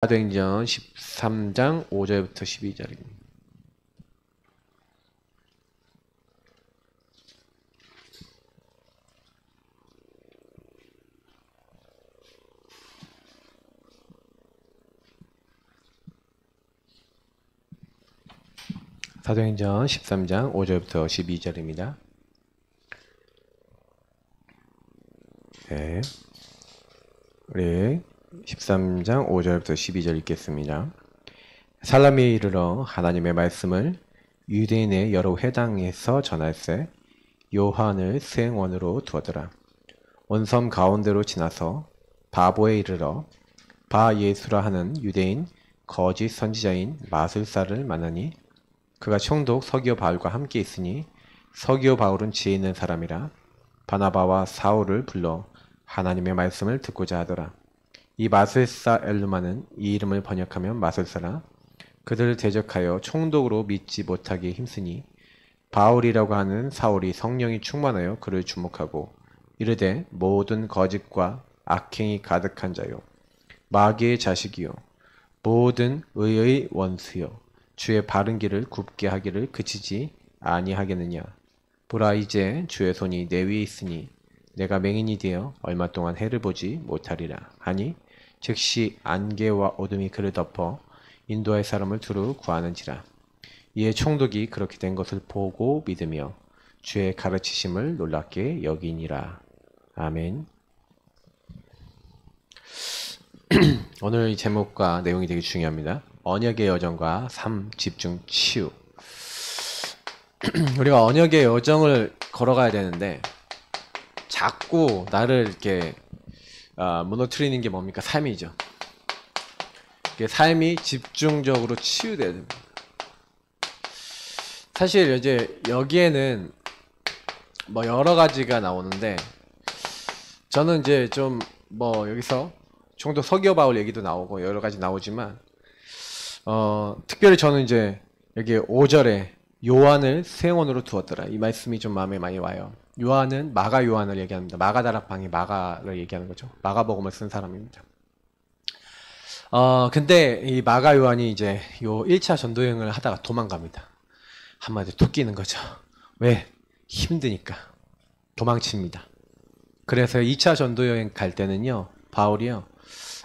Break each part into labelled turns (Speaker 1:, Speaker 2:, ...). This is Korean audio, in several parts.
Speaker 1: 사도행전 13장 5절부터 12절입니다. 사도행전 13장 5절부터 12절입니다. 네. 우리 13장 5절부터 12절 읽겠습니다. 살람에 이르러 하나님의 말씀을 유대인의 여러 회당에서 전할세 요한을 수행원으로 두었더라. 온 섬 가운데로 지나서 바보에 이르러 바 예수라 하는 유대인 거짓 선지자인 마술사를 만나니 그가 총독 서기오 바울과 함께 있으니 서기오 바울은 지혜 있는 사람이라 바나바와 사울을 불러 하나님의 말씀을 듣고자 하더라. 이 마술사 엘루마는 이 이름을 번역하면 마술사라. 그들을 대적하여 총독으로 믿지 못하게 힘쓰니 바울이라고 하는 사울이 성령이 충만하여 그를 주목하고 이르되 모든 거짓과 악행이 가득한 자요 마귀의 자식이요 모든 의의 원수요 주의 바른 길을 굽게 하기를 그치지 아니하겠느냐. 보라 이제 주의 손이 내 위에 있으니 내가 맹인이 되어 얼마 동안 해를 보지 못하리라 하니 즉시 안개와 어둠이 그를 덮어 인도할 사람을 두루 구하는지라. 이에 총독이 그렇게 된 것을 보고 믿으며 주의 가르치심을 놀랍게 여기니라. 아멘. 오늘 이 제목과 내용이 되게 중요합니다. 언약의 여정과 삶, 집중, 치유. 우리가 언약의 여정을 걸어가야 되는데 자꾸 나를 이렇게 무너뜨리는 게 뭡니까? 삶이죠. 삶이 집중적으로 치유돼야 됩니다. 사실 이제 여기에는 뭐 여러 가지가 나오는데 저는 이제 좀 뭐 여기서 총독 서기오 바울 얘기도 나오고 여러 가지 나오지만 특별히 저는 이제 여기 5절에 요한을 수행원으로 두었더라. 이 말씀이 좀 마음에 많이 와요. 요한은 마가 요한을 얘기합니다. 마가 다락방이 마가를 얘기하는 거죠. 마가복음을 쓴 사람입니다. 근데 이 마가 요한이 이제 요 1차 전도여행을 하다가 도망갑니다. 한마디로 토끼는 거죠. 왜? 힘드니까. 도망칩니다. 그래서 2차 전도여행 갈 때는요, 바울이요,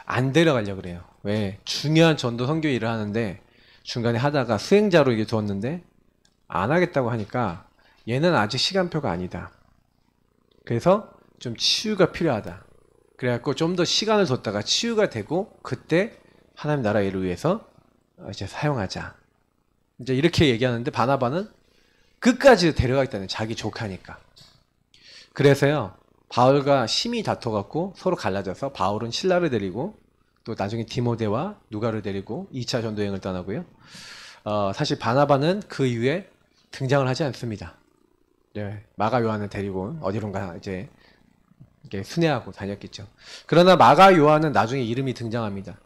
Speaker 1: 안 데려가려고 그래요. 왜? 중요한 전도 선교 일을 하는데 중간에 하다가 수행자로 이게 두었는데 안 하겠다고 하니까 얘는 아직 시간표가 아니다. 그래서 좀 치유가 필요하다. 그래갖고 좀 더 시간을 뒀다가 치유가 되고 그때 하나님 나라 일을 위해서 이제 사용하자. 이제 이렇게 얘기하는데 바나바는 끝까지 데려가겠다는 자기 조카니까. 그래서요 바울과 심히 다퉈갖고 서로 갈라져서 바울은 실라를 데리고 또 나중에 디모데와 누가를 데리고 2차 전도여행을 떠나고요. 사실 바나바는 그 이후에 등장을 하지 않습니다. 네, 마가 요한을 데리고 어디론가 이제 이렇게 순회하고 다녔겠죠. 그러나 마가 요한은 나중에 이름이 등장합니다.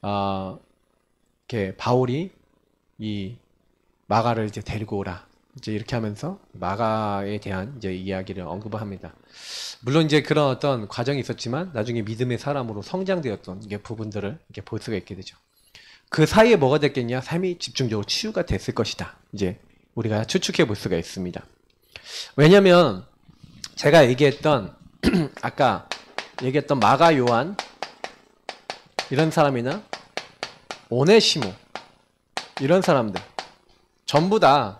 Speaker 1: 이렇게 바울이 이 마가를 이제 데리고 오라. 이제 이렇게 하면서 마가에 대한 이제 이야기를 언급을 합니다. 물론 이제 그런 어떤 과정이 있었지만 나중에 믿음의 사람으로 성장되었던 이게 부분들을 이렇게 볼 수가 있게 되죠. 그 사이에 뭐가 됐겠냐? 삶이 집중적으로 치유가 됐을 것이다. 이제 우리가 추측해 볼 수가 있습니다. 왜냐면 제가 얘기했던 아까 얘기했던 마가 요한 이런 사람이나 오네시모 이런 사람들 전부 다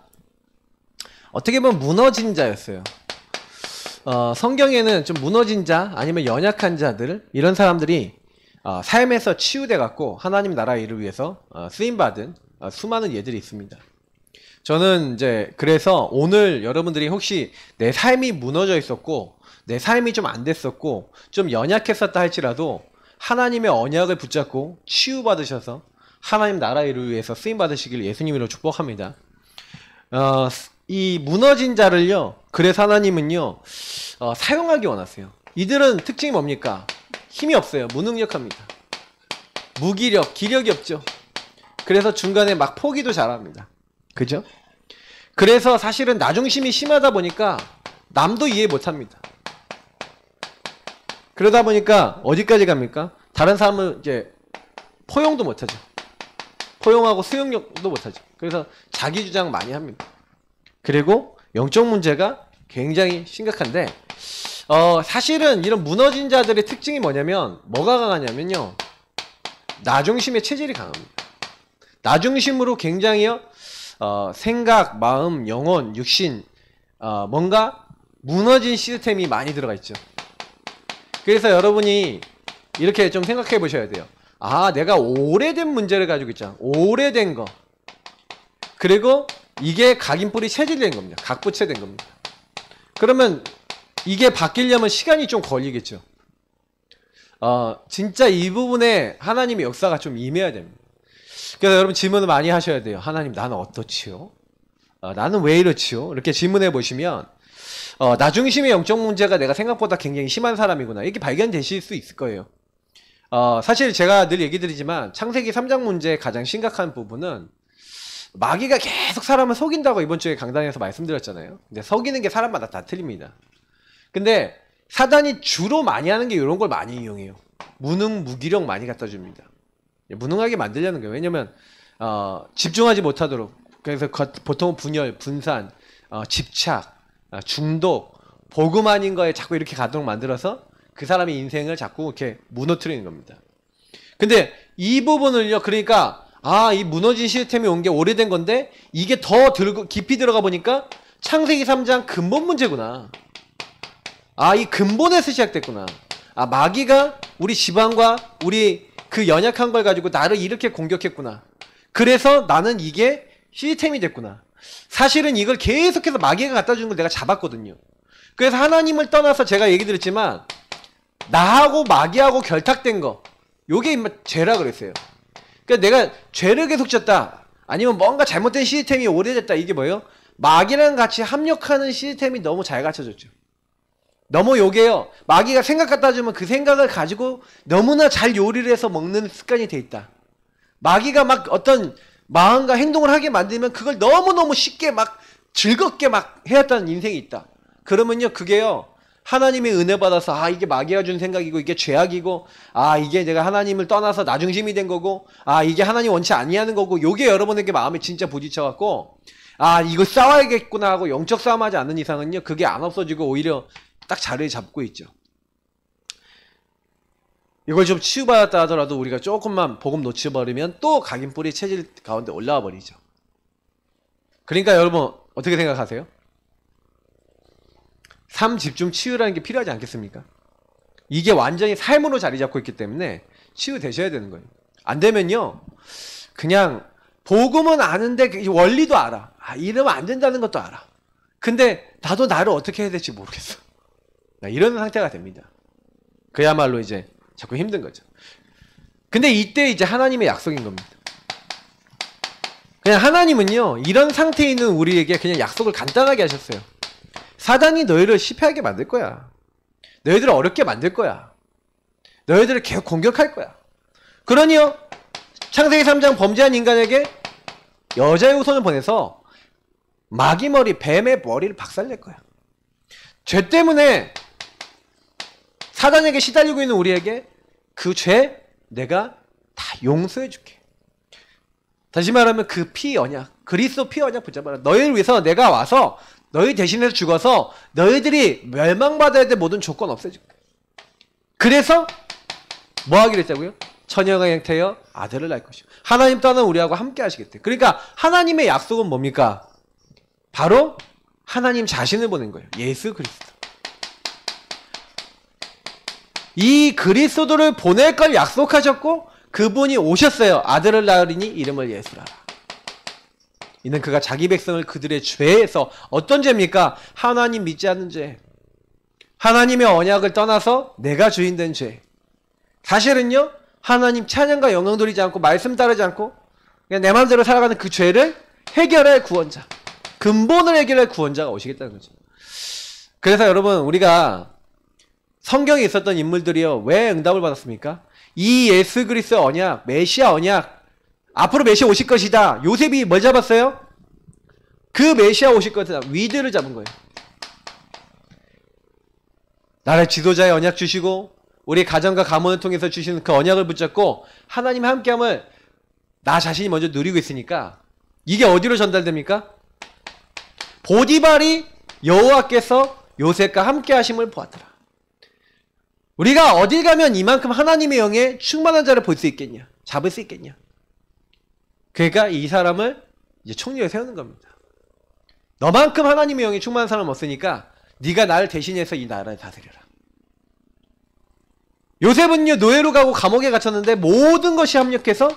Speaker 1: 어떻게 보면 무너진 자였어요. 성경에는 좀 무너진 자 아니면 연약한 자들 이런 사람들이 삶에서 치유돼 갖고 하나님 나라 일을 위해서 쓰임받은 수많은 예들이 있습니다. 저는 이제 그래서 오늘 여러분들이 혹시 내 삶이 무너져 있었고 내 삶이 좀 안 됐었고 좀 연약했었다 할지라도 하나님의 언약을 붙잡고 치유받으셔서 하나님 나라 일을 위해서 쓰임받으시길 예수님으로 축복합니다. 이 무너진 자를요 그래서 하나님은요 사용하기 원하세요. 이들은 특징이 뭡니까? 힘이 없어요. 무능력합니다. 무기력, 기력이 없죠. 그래서 중간에 막 포기도 잘합니다. 그죠? 그래서 사실은 나중심이 심하다 보니까 남도 이해 못합니다. 그러다 보니까 어디까지 갑니까? 다른 사람은 이제 포용도 못하죠. 포용하고 수용력도 못하죠. 그래서 자기 주장 많이 합니다. 그리고 영적 문제가 굉장히 심각한데 사실은 이런 무너진 자들의 특징이 뭐냐면 뭐가 강하냐면요. 나중심의 체질이 강합니다. 나중심으로 굉장히요. 생각, 마음, 영혼, 육신 뭔가 무너진 시스템이 많이 들어가 있죠. 그래서 여러분이 이렇게 좀 생각해 보셔야 돼요. 아, 내가 오래된 문제를 가지고 있잖아. 오래된 거. 그리고 이게 각인뿌리 체질된 겁니다. 각부체된 겁니다. 그러면 이게 바뀌려면 시간이 좀 걸리겠죠. 진짜 이 부분에 하나님의 역사가 좀 임해야 됩니다. 그래서 여러분 질문을 많이 하셔야 돼요. 하나님, 나는 어떻지요? 나는 왜 이렇지요? 이렇게 질문해 보시면 나중심의 영적 문제가 내가 생각보다 굉장히 심한 사람이구나. 이렇게 발견되실 수 있을 거예요. 사실 제가 늘 얘기 드리지만 창세기 3장 문제의 가장 심각한 부분은 마귀가 계속 사람을 속인다고 이번 주에 강단에서 말씀드렸잖아요. 근데 속이는 게 사람마다 다 틀립니다. 근데 사단이 주로 많이 하는 게 이런 걸 많이 이용해요. 무능, 무기력 많이 갖다 줍니다. 무능하게 만들려는 거예요. 왜냐면 집중하지 못하도록. 그래서 보통 분열, 분산, 집착, 중독, 복음 아닌 거에 자꾸 이렇게 가도록 만들어서 그 사람의 인생을 자꾸 이렇게 무너뜨리는 겁니다. 근데 이 부분을요, 그러니까 이 무너진 시스템이 온 게 오래된 건데 이게 더 깊이 들어가 보니까 창세기 3장 근본 문제구나. 이 근본에서 시작됐구나. 마귀가 우리 집안과 우리 그 연약한 걸 가지고 나를 이렇게 공격했구나. 그래서 나는 이게 시스템이 됐구나. 사실은 이걸 계속해서 마귀가 갖다 주는 걸 내가 잡았거든요. 그래서 하나님을 떠나서 제가 얘기 드렸지만 나하고 마귀하고 결탁된 거, 요게 죄라 그랬어요. 그러니까 내가 죄를 계속 졌다, 아니면 뭔가 잘못된 시스템이 오래됐다, 이게 뭐예요? 마귀랑 같이 합력하는 시스템이 너무 잘 갖춰졌죠. 너무 요게요, 마귀가 생각 갖다 주면 그 생각을 가지고 너무나 잘 요리를 해서 먹는 습관이 돼 있다. 마귀가 막 어떤 마음과 행동을 하게 만들면 그걸 너무너무 쉽게 막 즐겁게 막 해왔다는 인생이 있다. 그러면요, 그게요, 하나님의 은혜 받아서 이게 마귀가 준 생각이고 이게 죄악이고 이게 내가 하나님을 떠나서 나중심이 된 거고 이게 하나님 원치 아니하는 거고, 요게 여러분에게 마음에 진짜 부딪혀갖고 이거 싸워야겠구나 하고 영적 싸움하지 않는 이상은요, 그게 안 없어지고 오히려 딱 자리를 잡고 있죠. 이걸 좀 치유받았다 하더라도 우리가 조금만 복음 놓쳐버리면 또 각인뿌리 체질 가운데 올라와 버리죠. 그러니까 여러분 어떻게 생각하세요? 삶 집중 치유라는 게 필요하지 않겠습니까? 이게 완전히 삶으로 자리 잡고 있기 때문에 치유되셔야 되는 거예요. 안 되면요, 그냥 복음은 아는데 원리도 알아. 이러면 안 된다는 것도 알아. 근데 나도 나를 어떻게 해야 될지 모르겠어. 이런 상태가 됩니다. 그야말로 이제 자꾸 힘든 거죠. 근데 이때 이제 하나님의 약속인 겁니다. 그냥 하나님은요, 이런 상태에 있는 우리에게 그냥 약속을 간단하게 하셨어요. 사단이 너희를 실패하게 만들 거야. 너희들을 어렵게 만들 거야. 너희들을 계속 공격할 거야. 그러니요, 창세기 3장 범죄한 인간에게 여자의 후손을 보내서 마귀 머리, 뱀의 머리를 박살낼 거야. 죄 때문에 사단에게 시달리고 있는 우리에게 그 죄 내가 다 용서해 줄게. 다시 말하면 그 피 언약, 그리스도 피 언약 붙잡아라. 너희를 위해서 내가 와서 너희 대신해서 죽어서 너희들이 멸망받아야 될 모든 조건 없애줄게. 그래서 뭐 하기로 했다고요? 처녀가 잉태하여 아들을 낳을 것이요. 하나님 떠난 우리하고 함께 하시겠대. 그러니까 하나님의 약속은 뭡니까? 바로 하나님 자신을 보낸 거예요. 예수 그리스도. 이 그리스도를 보낼 걸 약속하셨고 그분이 오셨어요. 아들을 낳으리니 이름을 예수라라. 이는 그가 자기 백성을 그들의 죄에서, 어떤 죄입니까? 하나님 믿지 않는 죄, 하나님의 언약을 떠나서 내가 주인 된 죄. 사실은요, 하나님 찬양과 영광 드리지 않고 말씀 따르지 않고 그냥 내 마음대로 살아가는 그 죄를 해결할 구원자, 근본을 해결할 구원자가 오시겠다는 거죠. 그래서 여러분, 우리가 성경에 있었던 인물들이요, 왜 응답을 받았습니까? 이 예수 그리스도 언약, 메시아 언약, 앞으로 메시아 오실 것이다. 요셉이 뭘 잡았어요? 그 메시아 오실 것이다. 위드를 잡은 거예요. 나라의 지도자의 언약 주시고 우리 가정과 가문을 통해서 주시는 그 언약을 붙잡고 하나님의 함께함을 나 자신이 먼저 누리고 있으니까 이게 어디로 전달됩니까? 보디발이 여호와께서 요셉과 함께 하심을 보았더라. 우리가 어딜 가면 이만큼 하나님의 영에 충만한 자를 볼 수 있겠냐? 잡을 수 있겠냐? 그러니까 이 사람을 이제 총리에 세우는 겁니다. 너만큼 하나님의 영에 충만한 사람 없으니까 네가 나를 대신해서 이 나라를 다스려라. 요셉은요 노예로 가고 감옥에 갇혔는데 모든 것이 합력해서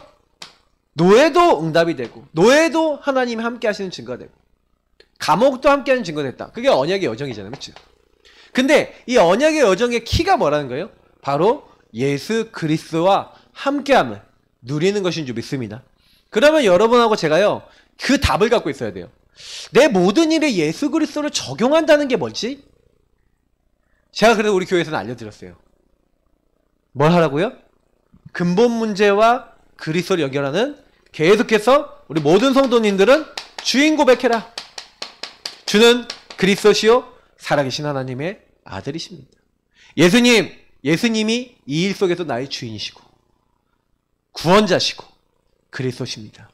Speaker 1: 노예도 응답이 되고 노예도 하나님이 함께 하시는 증거가 되고 감옥도 함께 하는 증거가 됐다. 그게 언약의 여정이잖아요. 그렇죠? 근데 이 언약의 여정의 키가 뭐라는 거예요? 바로 예수 그리스도와 함께함을 누리는 것인 줄 믿습니다. 그러면 여러분하고 제가요 그 답을 갖고 있어야 돼요. 내 모든 일에 예수 그리스도를 적용한다는 게 뭘지? 제가 그래도 우리 교회에서는 알려드렸어요. 뭘 하라고요? 근본 문제와 그리스도를 연결하는 계속해서 우리 모든 성도님들은 주인 고백해라. 주는 그리스도시요 살아계신 하나님의 아들이십니다. 예수님이 이 일 속에서 나의 주인이시고 구원자시고 그리스도십니다.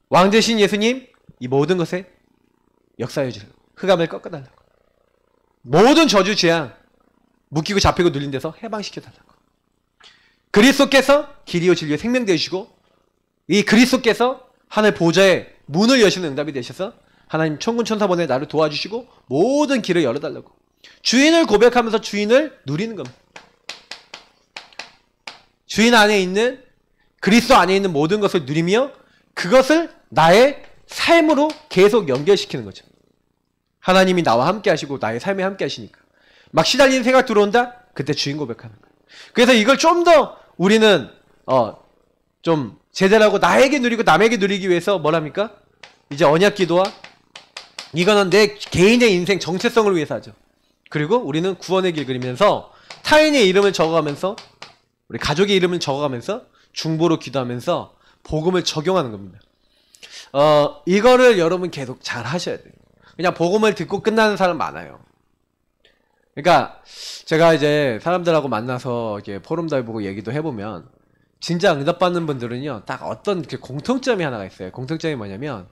Speaker 1: 왕되신 예수님 이 모든 것에 역사해 주세요. 흑암을 꺾어달라고. 모든 저주 재앙 묶이고 잡히고 눌린 데서 해방시켜달라고. 그리스도께서 길이요 진리요 생명 되시고 이 그리스도께서 하늘 보좌의 문을 여시는 응답이 되셔서 하나님 천군 천사번에 나를 도와주시고 모든 길을 열어달라고. 주인을 고백하면서 주인을 누리는 겁니다. 주인 안에 있는 그리스도 안에 있는 모든 것을 누리며 그것을 나의 삶으로 계속 연결시키는 거죠. 하나님이 나와 함께 하시고 나의 삶에 함께 하시니까 막 시달리는 생각 들어온다? 그때 주인 고백하는 거예요. 그래서 이걸 좀 더 우리는 좀 제대로 하고 나에게 누리고 남에게 누리기 위해서 뭐랍니까? 이제 언약 기도와 이거는 내 개인의 인생 정체성을 위해서 하죠. 그리고 우리는 구원의 길 그리면서 타인의 이름을 적어가면서 우리 가족의 이름을 적어가면서 중보로 기도하면서 복음을 적용하는 겁니다. 이거를 여러분 계속 잘 하셔야 돼요. 그냥 복음을 듣고 끝나는 사람 많아요. 그러니까 제가 이제 사람들하고 만나서 이렇게 포럼도 해보고 얘기도 해보면 진짜 응답받는 분들은요 딱 어떤 공통점이 하나가 있어요. 공통점이 뭐냐면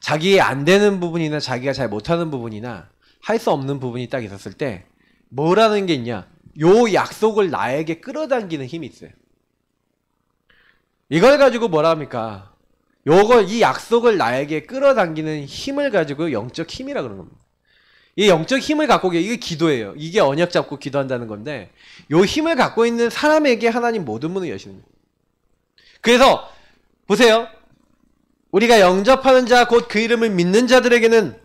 Speaker 1: 자기의 안 되는 부분이나 자기가 잘 못하는 부분이나 할 수 없는 부분이 딱 있었을 때 뭐라는 게 있냐, 요 약속을 나에게 끌어당기는 힘이 있어요. 이걸 가지고 뭐라 합니까? 이 약속을 나에게 끌어당기는 힘을 가지고 영적 힘이라 그러는 겁니다. 이 영적 힘을 갖고 이게 기도예요. 이게 언약 잡고 기도한다는 건데 요 힘을 갖고 있는 사람에게 하나님 모든 문을 여시는 거예요. 그래서 보세요. 우리가 영접하는 자 곧 그 이름을 믿는 자들에게는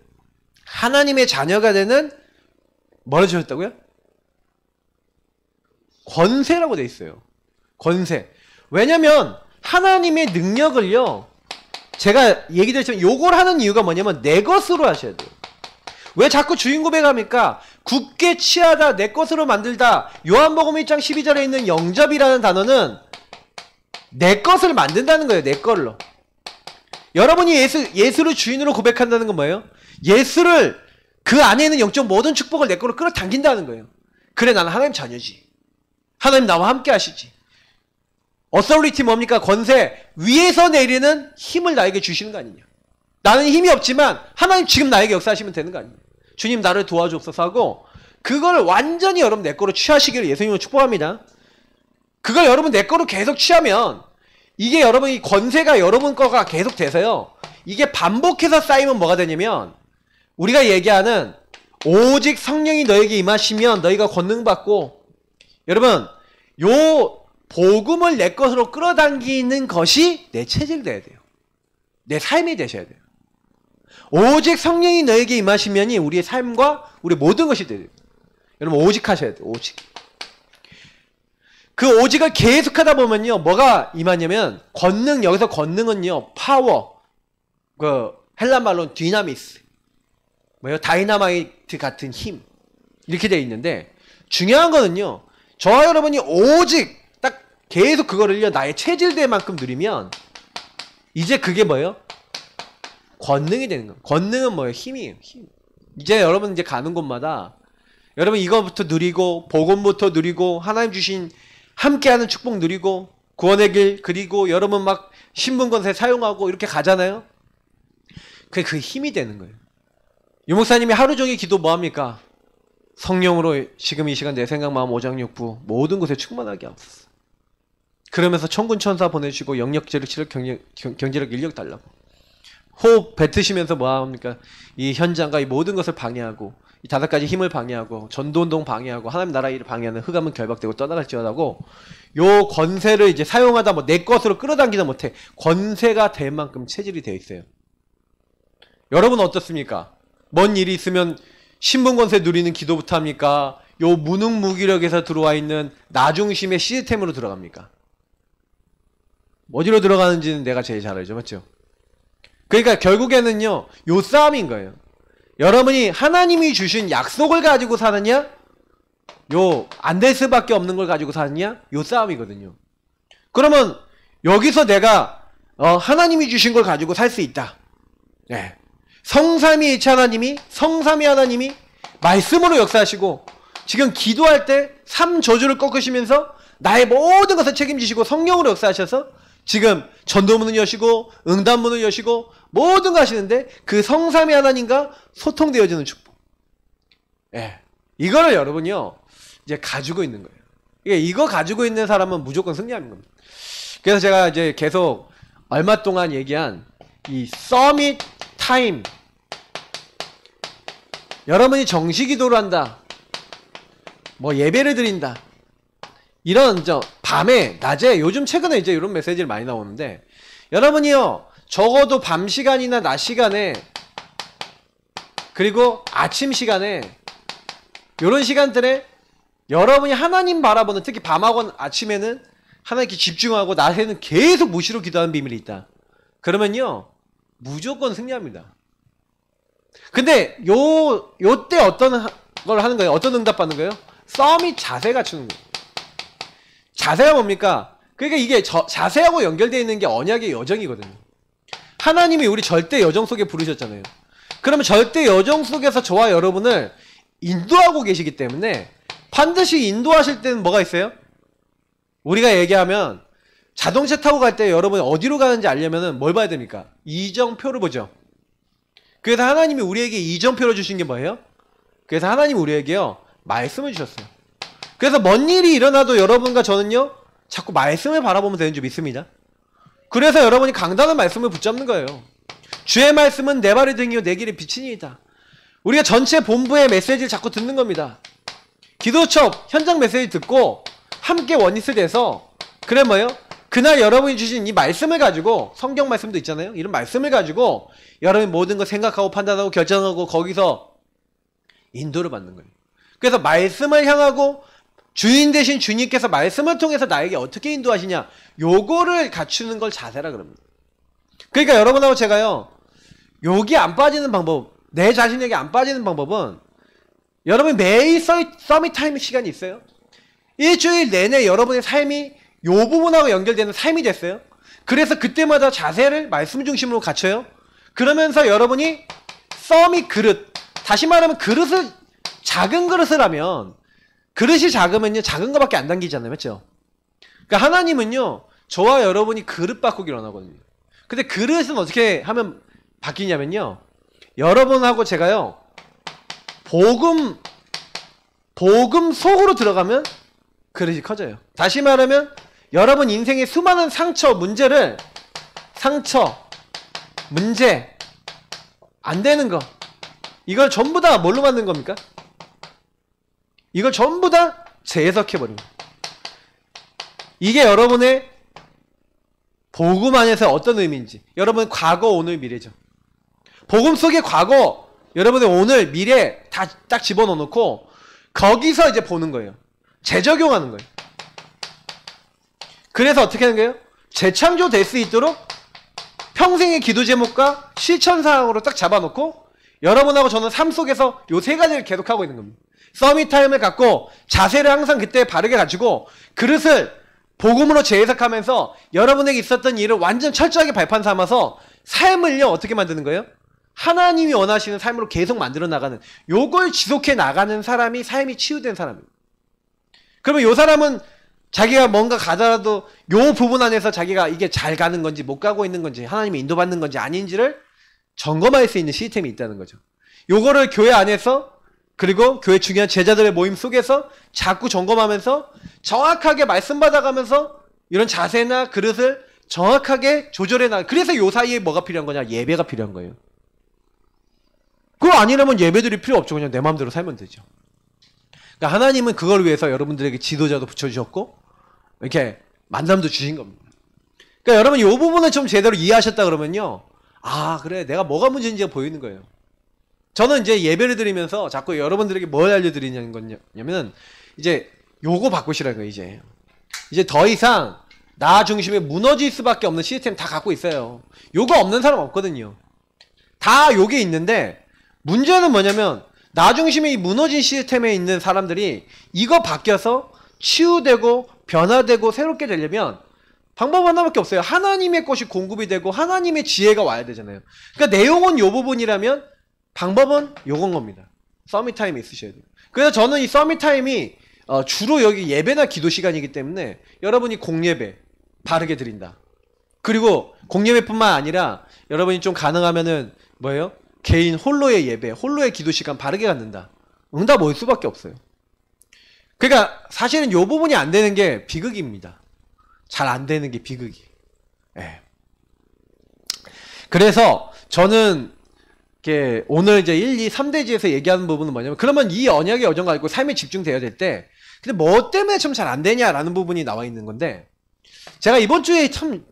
Speaker 1: 하나님의 자녀가 되는 뭐라 주셨다고요? 권세라고 돼 있어요. 권세. 왜냐면 하나님의 능력을요 제가 얘기 드렸지만 요걸 하는 이유가 뭐냐면 내 것으로 하셔야 돼요. 왜 자꾸 주인 고백합니까? 굳게 취하다, 내 것으로 만들다. 요한복음 1장 12절에 있는 영접이라는 단어는 내 것을 만든다는 거예요. 내 걸로. 여러분이 예수를 주인으로 고백한다는 건 뭐예요? 예수를 그 안에 있는 영적 모든 축복을 내 걸로 끌어당긴다는 거예요. 그래 나는 하나님 자녀지. 하나님 나와 함께 하시지. 어서리티 뭡니까? 권세. 위에서 내리는 힘을 나에게 주시는 거 아니냐. 나는 힘이 없지만 하나님 지금 나에게 역사하시면 되는 거 아니냐. 주님 나를 도와주옵소서 하고 그걸 완전히 여러분 내 거로 취하시기를 예수님으로 축복합니다. 그걸 여러분 내 거로 계속 취하면 이게 여러분 이 권세가 여러분 거가 계속 돼서요. 이게 반복해서 쌓이면 뭐가 되냐면 우리가 얘기하는 오직 성령이 너에게 임하시면 너희가 권능 받고 여러분 요 복음을 내 것으로 끌어당기는 것이 내 체질이 돼야 돼요. 내 삶이 되셔야 돼요. 오직 성령이 너에게 임하시면이 우리의 삶과 우리 모든 것이 돼요. 여러분 오직 하셔야 돼요. 오직. 그 오직을 계속하다 보면요 뭐가 임하냐면 권능, 여기서 권능은요 파워, 그 헬란 말로는 디나미스, 뭐예요? 다이나마이트 같은 힘 이렇게 되어 있는데 중요한 거는요 저와 여러분이 오직 딱 계속 그거를요 나의 체질될 만큼 누리면 이제 그게 뭐예요? 권능이 되는 거예요. 권능은 뭐예요? 힘이에요. 힘. 이제 여러분 이제 가는 곳마다 여러분 이거부터 누리고 복음부터 누리고 하나님 주신 함께하는 축복 누리고 구원의 길 그리고 여러분 막 신분권세 사용하고 이렇게 가잖아요. 그게 그 힘이 되는 거예요. 유목사님이 하루 종일 기도 뭐합니까? 성령으로 지금 이 시간 내 생각 마음 오장육부 모든 것에 충만하게 하옵소서. 그러면서 천군 천사 보내주시고 영역제력 치력 경제력 인력 달라고 호흡 뱉으시면서 뭐합니까? 이 현장과 이 모든 것을 방해하고 이 5가지 힘을 방해하고 전도운동 방해하고 하나님 나라 일을 방해하는 흑암은 결박되고 떠나갈지어다고 요 권세를 이제 사용하다 뭐 내 것으로 끌어당기다 못해 권세가 될 만큼 체질이 되어 있어요. 여러분 어떻습니까? 뭔 일이 있으면 신분권세 누리는 기도부터 합니까? 요 무능무기력에서 들어와 있는 나중심의 시스템으로 들어갑니까? 어디로 들어가는지는 내가 제일 잘 알죠. 맞죠? 그러니까 결국에는요 요 싸움인 거예요. 여러분이 하나님이 주신 약속을 가지고 사느냐 요 안 될 수밖에 없는 걸 가지고 사느냐 요 싸움이거든요. 그러면 여기서 내가 하나님이 주신 걸 가지고 살 수 있다. 네. 성삼위일체 하나님이 성삼위 하나님이 말씀으로 역사하시고 지금 기도할 때 삼저주를 꺾으시면서 나의 모든 것을 책임지시고 성령으로 역사하셔서 지금 전도문을 여시고 응답문을 여시고 모든 거 하시는데 그 성삼위 하나님과 소통되어지는 축복. 예. 이거를 여러분이요 이제 가지고 있는 거예요. 이거 가지고 있는 사람은 무조건 승리하는 겁니다. 그래서 제가 이제 계속 얼마 동안 얘기한 이 서밋 타임, 여러분이 정시기도를 한다, 뭐 예배를 드린다, 이런 밤에 낮에 요즘 최근에 이제 이런 메시지를 많이 나오는데 여러분이요 적어도 밤 시간이나 낮 시간에 그리고 아침 시간에 이런 시간들에 여러분이 하나님 바라보는, 특히 밤하고 아침에는 하나님께 집중하고 낮에는 계속 무시로 기도하는 비밀이 있다. 그러면요 무조건 승리합니다. 근데 요때 어떤 걸 하는 거예요? 어떤 응답 받는 거예요? 서밋 자세 갖추는 거예요. 자세가 뭡니까? 그러니까 이게 자세하고 연결되어 있는 게 언약의 여정이거든요. 하나님이 우리 절대 여정 속에 부르셨잖아요. 그러면 절대 여정 속에서 저와 여러분을 인도하고 계시기 때문에 반드시 인도하실 때는 뭐가 있어요? 우리가 얘기하면 자동차 타고 갈 때 여러분이 어디로 가는지 알려면 뭘 봐야 됩니까? 이정표를 보죠. 그래서 하나님이 우리에게 이정표를 주신 게 뭐예요? 그래서 하나님이 우리에게요 말씀을 주셨어요. 그래서 뭔 일이 일어나도 여러분과 저는요 자꾸 말씀을 바라보면 되는 줄 믿습니다. 그래서 여러분이 강단한 말씀을 붙잡는 거예요. 주의 말씀은 내 발의 등이요 내 길의 빛이니이다. 우리가 전체 본부의 메시지를 자꾸 듣는 겁니다. 기도첩 현장 메시지 듣고 함께 원리스 돼서 그래 뭐예요? 그날 여러분이 주신 이 말씀을 가지고, 성경 말씀도 있잖아요. 이런 말씀을 가지고 여러분이 모든 걸 생각하고 판단하고 결정하고 거기서 인도를 받는 거예요. 그래서 말씀을 향하고 주인 대신 주님께서 말씀을 통해서 나에게 어떻게 인도하시냐, 요거를 갖추는 걸 자세라 그럽니다. 그러니까 여러분하고 제가요 여기 안 빠지는 방법, 내 자신에게 안 빠지는 방법은 여러분 매일 서밋 타임 시간이 있어요. 일주일 내내 여러분의 삶이 요 부분하고 연결되는 삶이 됐어요. 그래서 그때마다 자세를 말씀 중심으로 갖춰요. 그러면서 여러분이 서밋 그릇, 다시 말하면 그릇을, 작은 그릇을 하면, 그릇이 작으면요 작은 거밖에 안 당기잖아요. 맞죠? 그러니까 하나님은요 저와 여러분이 그릇 바꾸기를 원하거든요. 근데 그릇은 어떻게 하면 바뀌냐면요, 여러분하고 제가요 복음 속으로 들어가면 그릇이 커져요. 다시 말하면 여러분 인생의 수많은 상처, 문제, 안 되는 거, 이걸 전부 다 뭘로 만든 겁니까? 이걸 전부 다 재해석해버린 거예요. 이게 여러분의 복음 안에서 어떤 의미인지, 여러분의 과거, 오늘, 미래죠. 복음 속의 과거, 여러분의 오늘, 미래 다 딱 집어넣어놓고 거기서 이제 보는 거예요. 재적용하는 거예요. 그래서 어떻게 하는 거예요? 재창조될 수 있도록 평생의 기도 제목과 실천 사항으로 딱 잡아놓고 여러분하고 저는 삶 속에서 요 세 가지를 계속하고 있는 겁니다. 서밋 타임을 갖고 자세를 항상 그때 바르게 가지고 그릇을 복음으로 재해석하면서 여러분에게 있었던 일을 완전 철저하게 발판 삼아서 삶을요 어떻게 만드는 거예요? 하나님이 원하시는 삶으로 계속 만들어 나가는, 요걸 지속해 나가는 사람이 삶이 치유된 사람입니다. 그러면 요 사람은 자기가 뭔가 가더라도 요 부분 안에서 자기가 이게 잘 가는 건지 못 가고 있는 건지 하나님이 인도받는 건지 아닌지를 점검할 수 있는 시스템이 있다는 거죠. 요거를 교회 안에서 그리고 교회 중요한 제자들의 모임 속에서 자꾸 점검하면서 정확하게 말씀 받아가면서 이런 자세나 그릇을 정확하게 조절해 나가. 그래서 요 사이에 뭐가 필요한 거냐? 예배가 필요한 거예요. 그거 아니라면 예배드릴 필요 없죠. 그냥 내 마음대로 살면 되죠. 그러니까 하나님은 그걸 위해서 여러분들에게 지도자도 붙여주셨고 이렇게 만남도 주신 겁니다. 그러니까 여러분 이 부분을 좀 제대로 이해하셨다 그러면요, 아 그래 내가 뭐가 문제인지가 보이는 거예요. 저는 이제 예배를 드리면서 자꾸 여러분들에게 뭘 알려드리냐는 거냐면 이제 요거 바꾸시라는 거예요. 이제 더 이상 나 중심에 무너질 수밖에 없는 시스템 다 갖고 있어요. 요거 없는 사람 없거든요. 다 요게 있는데 문제는 뭐냐면 나 중심에 이 무너진 시스템에 있는 사람들이 이거 바뀌어서 치유되고 변화되고 새롭게 되려면 방법 하나밖에 없어요. 하나님의 것이 공급이 되고 하나님의 지혜가 와야 되잖아요. 그러니까 내용은 요 부분이라면 방법은 요건 겁니다. 서밋타임이 있으셔야 돼요. 그래서 저는 이 서밋타임이 주로 여기 예배나 기도 시간이기 때문에 여러분이 공예배 바르게 드린다. 그리고 공예배뿐만 아니라 여러분이 좀 가능하면은 뭐예요? 개인 홀로의 예배, 홀로의 기도 시간 바르게 갖는다. 응답 올 수밖에 없어요. 그러니까 사실은 요 부분이 안 되는 게 비극입니다. 잘 안 되는 게 비극이. 예. 그래서 저는 이렇게 오늘 이제 1, 2, 3대지에서 얘기하는 부분은 뭐냐면 그러면 이 언약의 여정 가지고 삶에 집중되어야 될 때 근데 뭐 때문에 좀 잘 안 되냐라는 부분이 나와 있는 건데 제가 이번 주에 참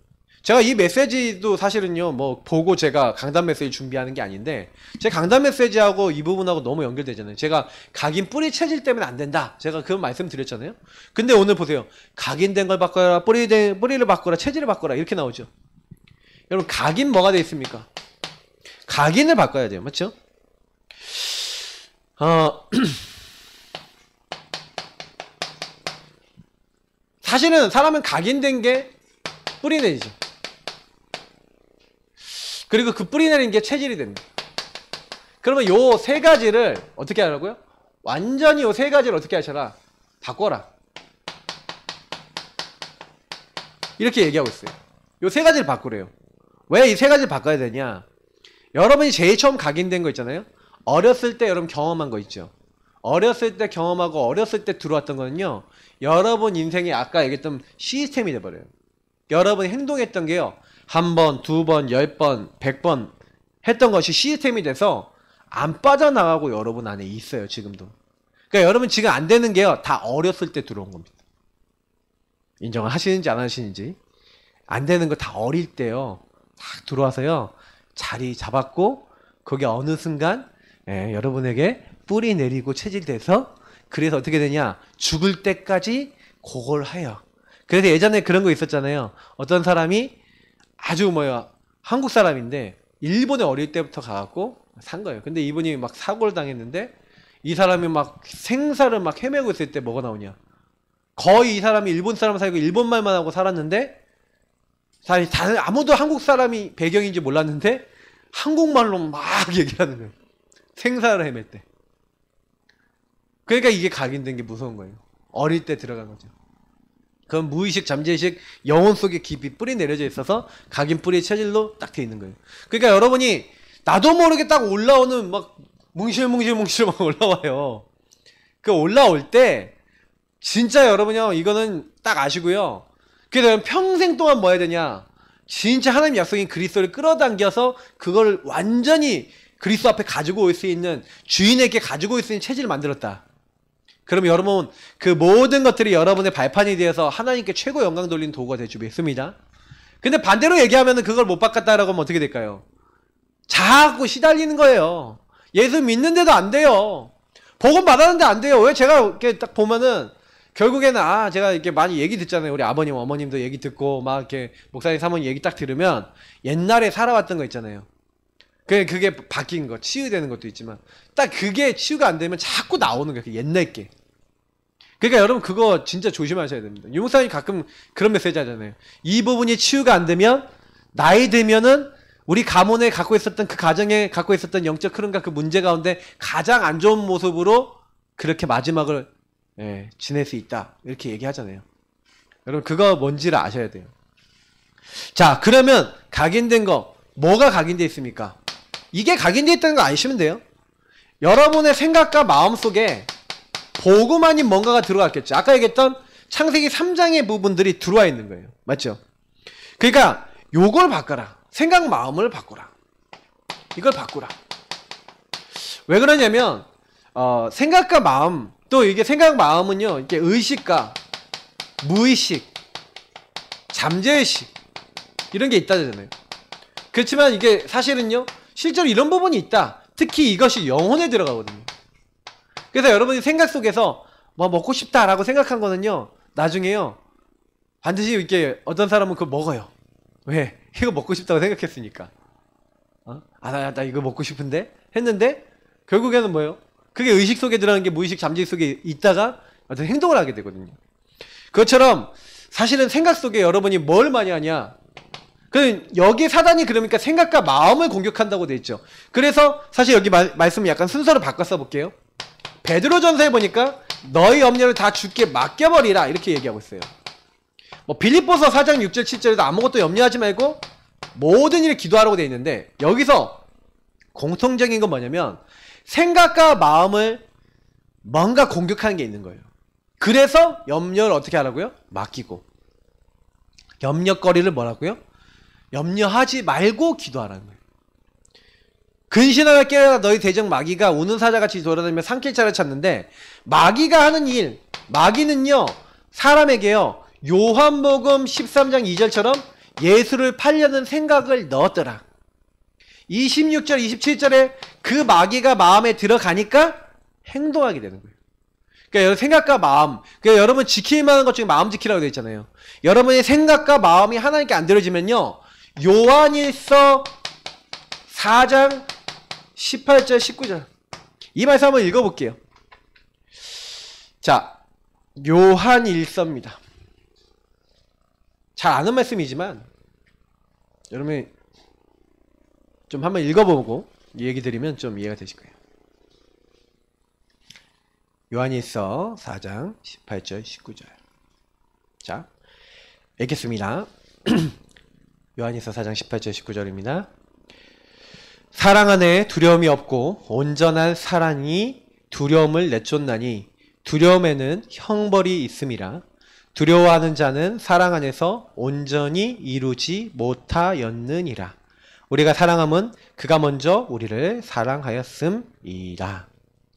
Speaker 1: 제가 이 메시지도 사실은요 뭐 보고 제가 강단 메시지 준비하는 게 아닌데 제 강단 메시지하고 이 부분하고 너무 연결되잖아요. 제가 각인 뿌리 체질 때문에 안 된다. 제가 그런 말씀 드렸잖아요. 근데 오늘 보세요. 각인된 걸 바꿔라, 뿌리를 바꿔라, 체질을 바꿔라 이렇게 나오죠. 여러분 각인 뭐가 돼 있습니까? 각인을 바꿔야 돼요. 맞죠? 사실은 사람은 각인된 게 뿌리내리죠. 그리고 그 뿌리내린 게 체질이 됩니다. 그러면 요 세 가지를 어떻게 하라고요? 완전히 요 세 가지를 어떻게 하셔라? 바꿔라. 이렇게 얘기하고 있어요. 요 세 가지를 바꾸래요. 왜 이 세 가지를 바꿔야 되냐? 여러분이 제일 처음 각인된 거 있잖아요. 어렸을 때 여러분 경험한 거 있죠. 어렸을 때 경험하고 어렸을 때 들어왔던 거는요. 여러분 인생에 아까 얘기했던 시스템이 돼버려요. 여러분이 행동했던 게요. 한 번, 두 번, 10번, 100번 했던 것이 시스템이 돼서 안 빠져나가고 여러분 안에 있어요. 지금도. 그러니까 여러분 지금 안 되는 게요. 다 어렸을 때 들어온 겁니다. 인정을 하시는지 안 하시는지. 안 되는 거 다 어릴 때요. 딱 들어와서요. 자리 잡았고 거기 어느 순간 여러분에게 뿌리 내리고 체질돼서 그래서 어떻게 되냐. 죽을 때까지 그걸 해요. 그래서 예전에 그런 거 있었잖아요. 어떤 사람이 아주 한국 사람인데 일본에 어릴 때부터 가갖고 산 거예요. 근데 이분이 막 사고를 당했는데 이 사람이 막 생사를 막 헤매고 있을 때 뭐가 나오냐. 거의 이 사람이 일본 사람 살고 일본말만 하고 살았는데 사실 아무도 한국 사람이 배경인지 몰랐는데 한국말로 막 얘기를 하는 거예요. 생사를 헤맬 때. 그러니까 이게 각인된 게 무서운 거예요. 어릴 때 들어간 거죠. 그건 무의식, 잠재의식, 영혼 속에 깊이 뿌리 내려져 있어서 각인 뿌리의 체질로 딱 돼 있는 거예요. 그러니까 여러분이 나도 모르게 딱 올라오는 막 뭉실뭉실 막 올라와요. 그 올라올 때 진짜 여러분요 이거는 딱 아시고요. 그래서 평생 동안 뭐 해야 되냐. 진짜 하나님 약속인 그리스도를 끌어당겨서 그걸 완전히 그리스도 앞에 가지고 올 수 있는 주인에게 가지고 올 수 있는 체질을 만들었다. 그러면 여러분 그 모든 것들이 여러분의 발판이 되어서 하나님께 최고 영광 돌리는 도구가 될 줄 믿습니다. 근데 반대로 얘기하면 그걸 못 바꿨다라고 하면 어떻게 될까요? 자꾸 시달리는 거예요. 예수 믿는데도 안 돼요. 복음 받았는데 안 돼요. 왜 제가 이렇게 딱 보면은 결국에는 제가 이렇게 많이 얘기 듣잖아요. 우리 아버님 어머님도 얘기 듣고 막 이렇게 목사님 사모님 얘기 딱 들으면 옛날에 살아왔던 거 있잖아요. 그게 바뀐 거, 치유되는 것도 있지만 딱 그게 치유가 안 되면 자꾸 나오는 거예요. 그 옛날 게. 그러니까 여러분 그거 진짜 조심하셔야 됩니다. 유목사님 가끔 그런 메시지 하잖아요. 이 부분이 치유가 안 되면 나이 들면은
Speaker 2: 우리 가문에 갖고 있었던 그 가정에 갖고 있었던 영적 흐름과 그 문제 가운데 가장 안 좋은 모습으로 그렇게 마지막을 지낼 수 있다. 이렇게 얘기하잖아요. 여러분 그거 뭔지를 아셔야 돼요. 자, 그러면 각인된 거 뭐가 각인되어 있습니까? 이게 각인되어 있다는 거 아시면 돼요. 여러분의 생각과 마음 속에 복음 아닌 뭔가가 들어갔겠죠. 아까 얘기했던 창세기 3장의 부분들이 들어와 있는 거예요. 맞죠? 그러니까 요걸 바꿔라. 생각 마음을 바꾸라. 이걸 바꾸라. 왜 그러냐면 생각과 마음, 또 이게 생각 마음은요, 이게 의식과 무의식, 잠재의식 이런 게 있다잖아요. 그렇지만 이게 사실은요, 실제로 이런 부분이 있다. 특히 이것이 영혼에 들어가거든요. 그래서 여러분이 생각 속에서 뭐 먹고 싶다라고 생각한 거는요, 나중에요, 반드시 이렇게 어떤 사람은 그거 먹어요. 왜? 이거 먹고 싶다고 생각했으니까. 나 이거 먹고 싶은데? 했는데, 결국에는 뭐예요? 그게 의식 속에 들어가는 게 무의식 잠재의식 속에 있다가 어떤 행동을 하게 되거든요. 그것처럼 사실은 생각 속에 여러분이 뭘 많이 하냐? 여기 사단이 그러니까 생각과 마음을 공격한다고 돼 있죠. 그래서 사실 여기 말씀을 약간 순서를 바꿔 써볼게요. 베드로전서에 보니까 너희 염려를 다 주께 맡겨버리라 이렇게 얘기하고 있어요. 뭐 빌립보서 4장 6절 7절에도 아무것도 염려하지 말고 모든 일에 기도하라고 돼 있는데, 여기서 공통적인 건 뭐냐면 생각과 마음을 뭔가 공격하는 게 있는 거예요. 그래서 염려를 어떻게 하라고요? 맡기고, 염려거리를 뭐라고요? 염려하지 말고 기도하라는 거예요. 근신하여 깨어라 너희 대적 마귀가 우는 사자같이 돌아다니며 산길자를 찾는데, 마귀가 하는 일, 마귀는요 사람에게요 요한복음 13장 2절처럼 예수를 팔려는 생각을 넣었더라. 26절 27절에 그 마귀가 마음에 들어가니까 행동하게 되는 거예요. 그러니까 생각과 마음, 그러니까 여러분 지킬 만한 것 중에 마음 지키라고 되어 있잖아요. 여러분의 생각과 마음이 하나님께 안 들어지면요, 요한일서 4장 18절 19절 이 말씀 한번 읽어볼게요. 자, 요한일서입니다. 잘 아는 말씀이지만 여러분이 좀 한번 읽어보고 얘기 드리면 좀 이해가 되실 거예요. 요한일서 4장 18절 19절. 자, 읽겠습니다. 요한일서 4장 18절 19절입니다. 사랑 안에 두려움이 없고 온전한 사랑이 두려움을 내쫓나니 두려움에는 형벌이 있음이라. 두려워하는 자는 사랑 안에서 온전히 이루지 못하였느니라. 우리가 사랑함은 그가 먼저 우리를 사랑하였음이라.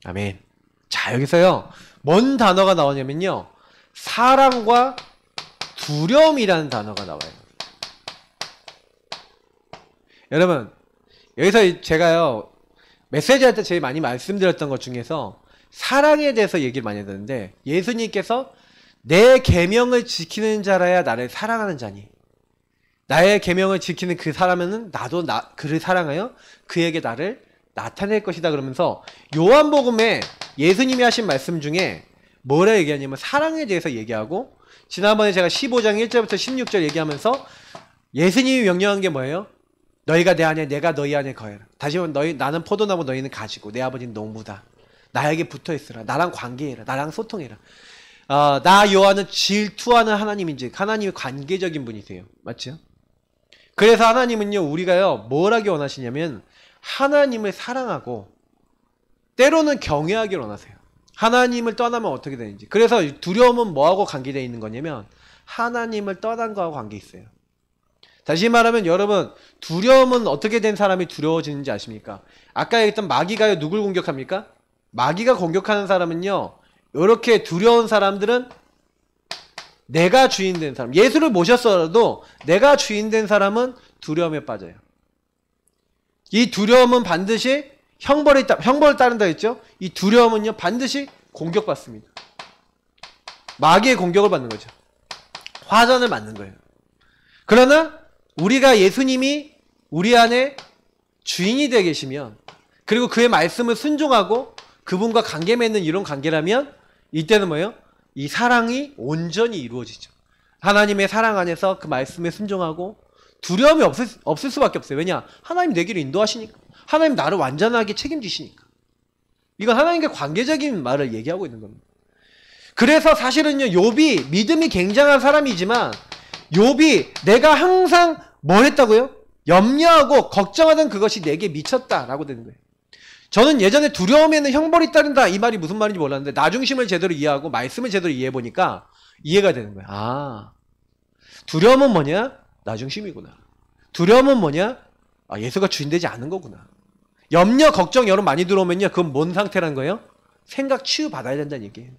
Speaker 2: 아멘. 자, 여기서요 뭔 단어가 나오냐면요, 사랑과 두려움이라는 단어가 나와요. 여러분, 여기서 제가요 메시지 할 때 제일 많이 말씀드렸던 것 중에서 사랑에 대해서 얘기를 많이 하는데, 예수님께서 내 계명을 지키는 자라야 나를 사랑하는 자니, 나의 계명을 지키는 그 사람은 나도 그를 사랑하여 그에게 나를 나타낼 것이다 그러면서 요한복음에 예수님이 하신 말씀 중에 뭐라 얘기하냐면 사랑에 대해서 얘기하고, 지난번에 제가 15장 1절부터 16절 얘기하면서 예수님이 명령한 게 뭐예요? 너희가 내 안에 내가 너희 안에 거해라. 다시 말하면 나는 포도나무 너희는 가지고 내 아버지는 농부다. 나에게 붙어있으라. 나랑 관계해라. 나랑 소통해라. 나 요한은 질투하는 하나님인지, 하나님이 관계적인 분이세요. 맞죠? 그래서 하나님은요 우리가요 뭘 하기 원하시냐면 하나님을 사랑하고 때로는 경외하기를 원하세요. 하나님을 떠나면 어떻게 되는지. 그래서 두려움은 뭐하고 관계되어 있는 거냐면 하나님을 떠난 거하고 관계 있어요. 다시 말하면 여러분, 두려움은 어떻게 된 사람이 두려워지는지 아십니까? 아까 얘기했던 마귀가요 누굴 공격합니까? 마귀가 공격하는 사람은요, 이렇게 두려운 사람들은 내가 주인 된 사람, 예수를 모셨어도 내가 주인 된 사람은 두려움에 빠져요. 이 두려움은 반드시 형벌을 따른다 했죠? 이 두려움은요 반드시 공격받습니다. 마귀의 공격을 받는 거죠. 화전을 맞는 거예요. 그러나 우리가 예수님이 우리 안에 주인이 되어 계시면, 그리고 그의 말씀을 순종하고 그분과 관계 맺는 이런 관계라면 이때는 뭐예요? 이 사랑이 온전히 이루어지죠. 하나님의 사랑 안에서 그 말씀에 순종하고 두려움이 없을 수밖에 없어요. 왜냐? 하나님 내 길을 인도하시니까. 하나님 나를 완전하게 책임지시니까. 이건 하나님과 관계적인 말을 얘기하고 있는 겁니다. 그래서 사실은요, 욥이 믿음이 굉장한 사람이지만 욥이 내가 항상 뭐 했다고요? 염려하고 걱정하던 그것이 내게 미쳤다라고 되는 거예요. 저는 예전에 두려움에는 형벌이 따른다 이 말이 무슨 말인지 몰랐는데 나중심을 제대로 이해하고 말씀을 제대로 이해해보니까 이해가 되는 거예요. 아, 두려움은 뭐냐? 나중심이구나. 두려움은 뭐냐? 아, 예수가 주인 되지 않은 거구나. 염려, 걱정 여러분 많이 들어오면요, 그건 뭔 상태라는 거예요? 생각 치유받아야 된다는 얘기예요.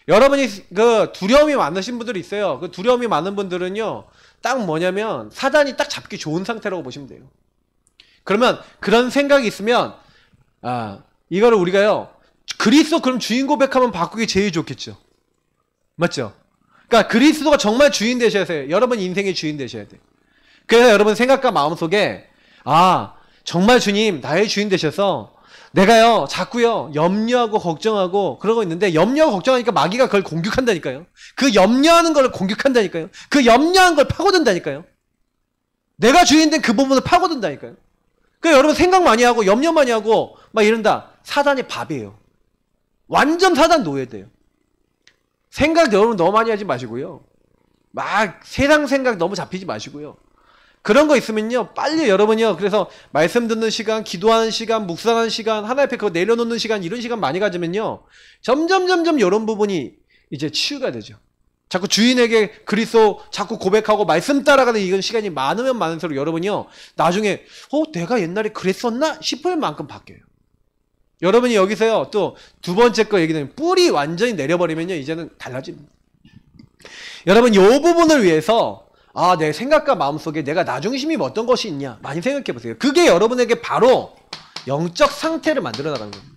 Speaker 2: 여러분이 그 두려움이 많으신 분들이 있어요. 그 두려움이 많은 분들은요, 딱 뭐냐면 사단이 딱 잡기 좋은 상태라고 보시면 돼요. 그러면 그런 생각이 있으면 이거를 우리가요, 그리스도 그럼 주인 고백하면 바꾸기 제일 좋겠죠. 맞죠? 그러니까 그리스도가 정말 주인 되셔야 돼요. 여러분 인생의 주인 되셔야 돼요. 그래서 여러분 생각과 마음 속에 정말 주님 나의 주인 되셔서 내가요 자꾸요 염려하고 걱정하고 그러고 있는데, 염려하고 걱정하니까 마귀가 그걸 공격한다니까요. 그 염려하는 걸 공격한다니까요. 그 염려한 걸 파고든다니까요. 내가 주인 된 그 부분을 파고든다니까요. 그러니까 여러분 생각 많이 하고 염려 많이 하고 막 이런다. 사단의 밥이에요. 완전 사단 노예돼요. 생각 여러분 너무 많이 하지 마시고요. 막 세상 생각 너무 잡히지 마시고요. 그런 거 있으면요, 빨리 여러분이요, 그래서 말씀 듣는 시간, 기도하는 시간, 묵상하는 시간, 하나님 앞에 그거 내려놓는 시간, 이런 시간 많이 가지면요, 점점 이런 부분이 이제 치유가 되죠. 자꾸 주인에게 그리스도 자꾸 고백하고 말씀 따라가는 이런 시간이 많으면 많을수록 여러분이요, 나중에 내가 옛날에 그랬었나 싶을 만큼 바뀌어요. 여러분이 여기서요, 또 두 번째 거 얘기는 뿔이 완전히 내려버리면요, 이제는 달라집니다. 여러분, 이 부분을 위해서 내 생각과 마음속에 내가 나중심이 어떤 것이 있냐 많이 생각해 보세요. 그게 여러분에게 바로 영적 상태를 만들어 나가는 겁니다.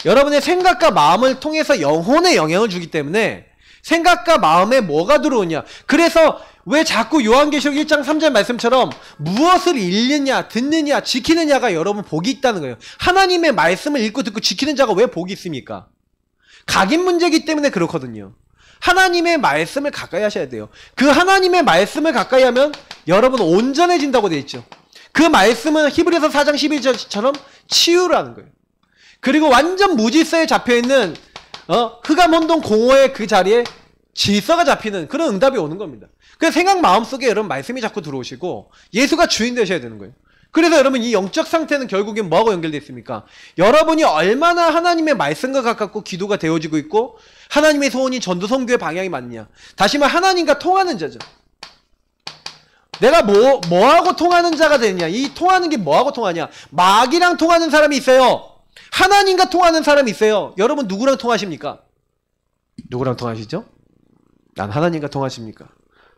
Speaker 2: 여러분의 생각과 마음을 통해서 영혼에 영향을 주기 때문에 생각과 마음에 뭐가 들어오냐. 그래서 왜 자꾸 요한계시록 1장 3절 말씀처럼 무엇을 읽느냐, 듣느냐, 지키느냐가 여러분 복이 있다는 거예요. 하나님의 말씀을 읽고 듣고 지키는 자가 왜 복이 있습니까? 각인 문제이기 때문에 그렇거든요. 하나님의 말씀을 가까이 하셔야 돼요. 그 하나님의 말씀을 가까이 하면 여러분 온전해진다고 되어 있죠. 그 말씀은 히브리서 4장 11절처럼 치유라는 거예요. 그리고 완전 무질서에 잡혀있는 흑암혼돈 공허의 그 자리에 질서가 잡히는 그런 응답이 오는 겁니다. 그래서 생각 마음속에 여러분 말씀이 자꾸 들어오시고 예수가 주인 되셔야 되는 거예요. 그래서 여러분 이 영적 상태는 결국엔 뭐하고 연결되어 있습니까? 여러분이 얼마나 하나님의 말씀과 가깝고 기도가 되어지고 있고 하나님의 소원이 전도 선교의 방향이 맞느냐. 다시 말해 하나님과 통하는 자죠. 내가 뭐하고 통하는 자가 되느냐. 이 통하는 게 뭐하고 통하냐. 마귀랑 통하는 사람이 있어요. 하나님과 통하는 사람이 있어요. 여러분 누구랑 통하십니까? 누구랑 통하시죠? 난 하나님과 통하십니까?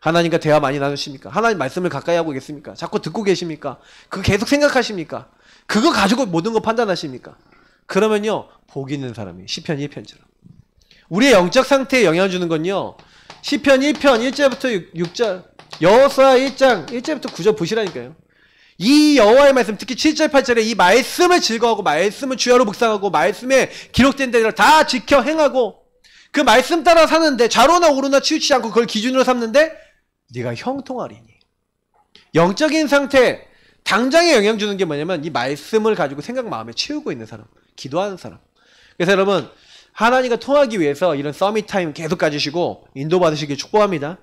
Speaker 2: 하나님과 대화 많이 나누십니까? 하나님 말씀을 가까이 하고 계십니까? 자꾸 듣고 계십니까? 그거 계속 생각하십니까? 그거 가지고 모든 거 판단하십니까? 그러면요, 복 있는 사람이 시편 1편처럼. 우리의 영적 상태에 영향을 주는 건요, 시편 1편 1절부터 6절, 여호수아 1장 1절부터 9절 보시라니까요. 이 여호와의 말씀, 특히 7절 8절에 이 말씀을 즐거워하고 말씀을 주야로 묵상하고 말씀에 기록된 대로 다 지켜 행하고 그 말씀 따라 사는데 좌로나 우로나 치우치지 않고 그걸 기준으로 삼는데 네가 형통하리니. 영적인 상태, 당장에 영향 주는 게 뭐냐면 이 말씀을 가지고 생각 마음에 채우고 있는 사람, 기도하는 사람. 그래서 여러분 하나님과 통하기 위해서 이런 서밋 타임 계속 가지시고 인도받으시길 축복합니다.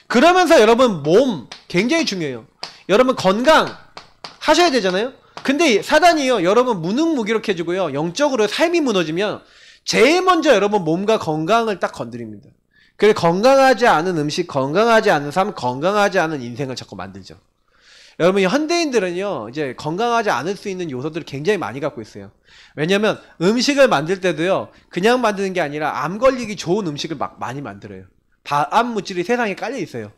Speaker 2: 그러면서 여러분 몸 굉장히 중요해요. 여러분 건강 하셔야 되잖아요. 근데 사단이요, 여러분 무능무기력해지고요, 영적으로 삶이 무너지면 제일 먼저 여러분 몸과 건강을 딱 건드립니다. 그래 건강하지 않은 음식, 건강하지 않은 삶, 건강하지 않은 인생을 자꾸 만들죠. 여러분 현대인들은요, 이제 건강하지 않을 수 있는 요소들을 굉장히 많이 갖고 있어요. 왜냐면 음식을 만들 때도요, 그냥 만드는 게 아니라 암 걸리기 좋은 음식을 막 많이 만들어요. 암 물질이 세상에 깔려 있어요.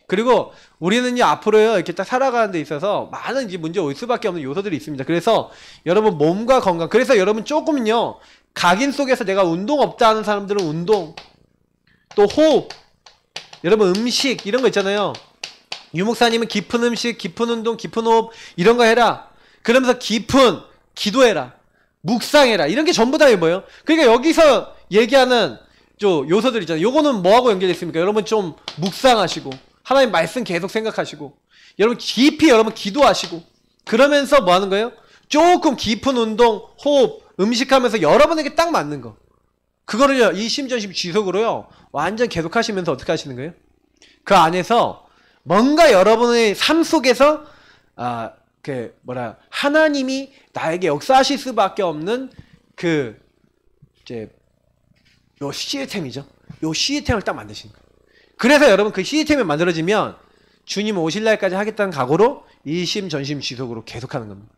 Speaker 2: 그리고 우리는요 앞으로요 이렇게 딱 살아가는 데 있어서 많은 이제 문제 올 수밖에 없는 요소들이 있습니다. 그래서 여러분 몸과 건강, 그래서 여러분 조금은요 각인 속에서 내가 운동 없다 하는 사람들은 운동, 또 호흡, 여러분 음식 이런 거 있잖아요. 유목사님은 깊은 음식, 깊은 운동, 깊은 호흡 이런 거 해라. 그러면서 깊은 기도해라, 묵상해라. 이런 게 전부 다 뭐예요? 그러니까 여기서 얘기하는 요소들 있잖아요. 요거는 뭐하고 연결되어 있습니까? 여러분 좀 묵상하시고 하나님 말씀 계속 생각하시고 여러분 깊이 여러분 기도하시고 그러면서 뭐 하는 거예요? 조금 깊은 운동, 호흡, 음식하면서 여러분에게 딱 맞는 거 그거를요 이 심전심 지속으로요 완전 계속 하시면서 어떻게 하시는 거예요? 그 안에서 뭔가 여러분의 삶 속에서 하나님이 나에게 역사하실 수밖에 없는 그 이제 요 시스템이죠. 요 시스템을 딱 만드시는 거예요. 그래서 여러분 그 시스템이 만들어지면 주님 오실 날까지 하겠다는 각오로 일심전심 지속으로 계속하는 겁니다.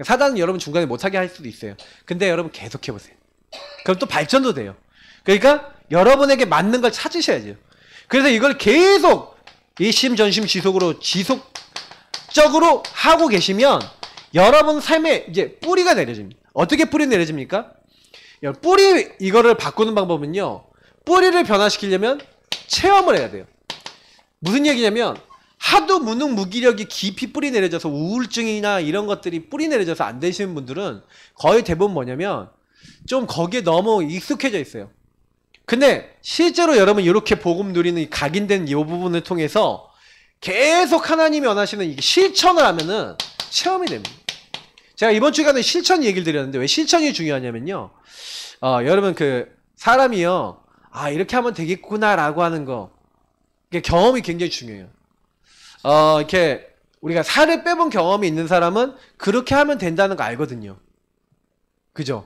Speaker 2: 사단은 여러분 중간에 못하게 할 수도 있어요. 근데 여러분 계속 해보세요. 그럼 또 발전도 돼요. 그러니까 여러분에게 맞는 걸 찾으셔야죠. 그래서 이걸 계속 일심전심 지속으로 지속적으로 하고 계시면 여러분 삶에 이제 뿌리가 내려집니다. 어떻게 뿌리 내려집니까? 뿌리 이거를 바꾸는 방법은요. 뿌리를 변화시키려면 체험을 해야 돼요. 무슨 얘기냐면 하도 무능 무기력이 깊이 뿌리 내려져서 우울증이나 이런 것들이 뿌리 내려져서 안 되시는 분들은 거의 대부분 뭐냐면 좀 거기에 너무 익숙해져 있어요. 근데 실제로 여러분 이렇게 복음 누리는 이 각인된 이 부분을 통해서 계속 하나님이 원하시는 이게 실천을 하면은 체험이 됩니다. 제가 이번 주간에 실천 얘기를 드렸는데 왜 실천이 중요하냐면요. 여러분 그 사람이요. 이렇게 하면 되겠구나라고 하는 거. 이게 경험이 굉장히 중요해요. 이렇게 우리가 살을 빼본 경험이 있는 사람은 그렇게 하면 된다는 거 알거든요. 그죠?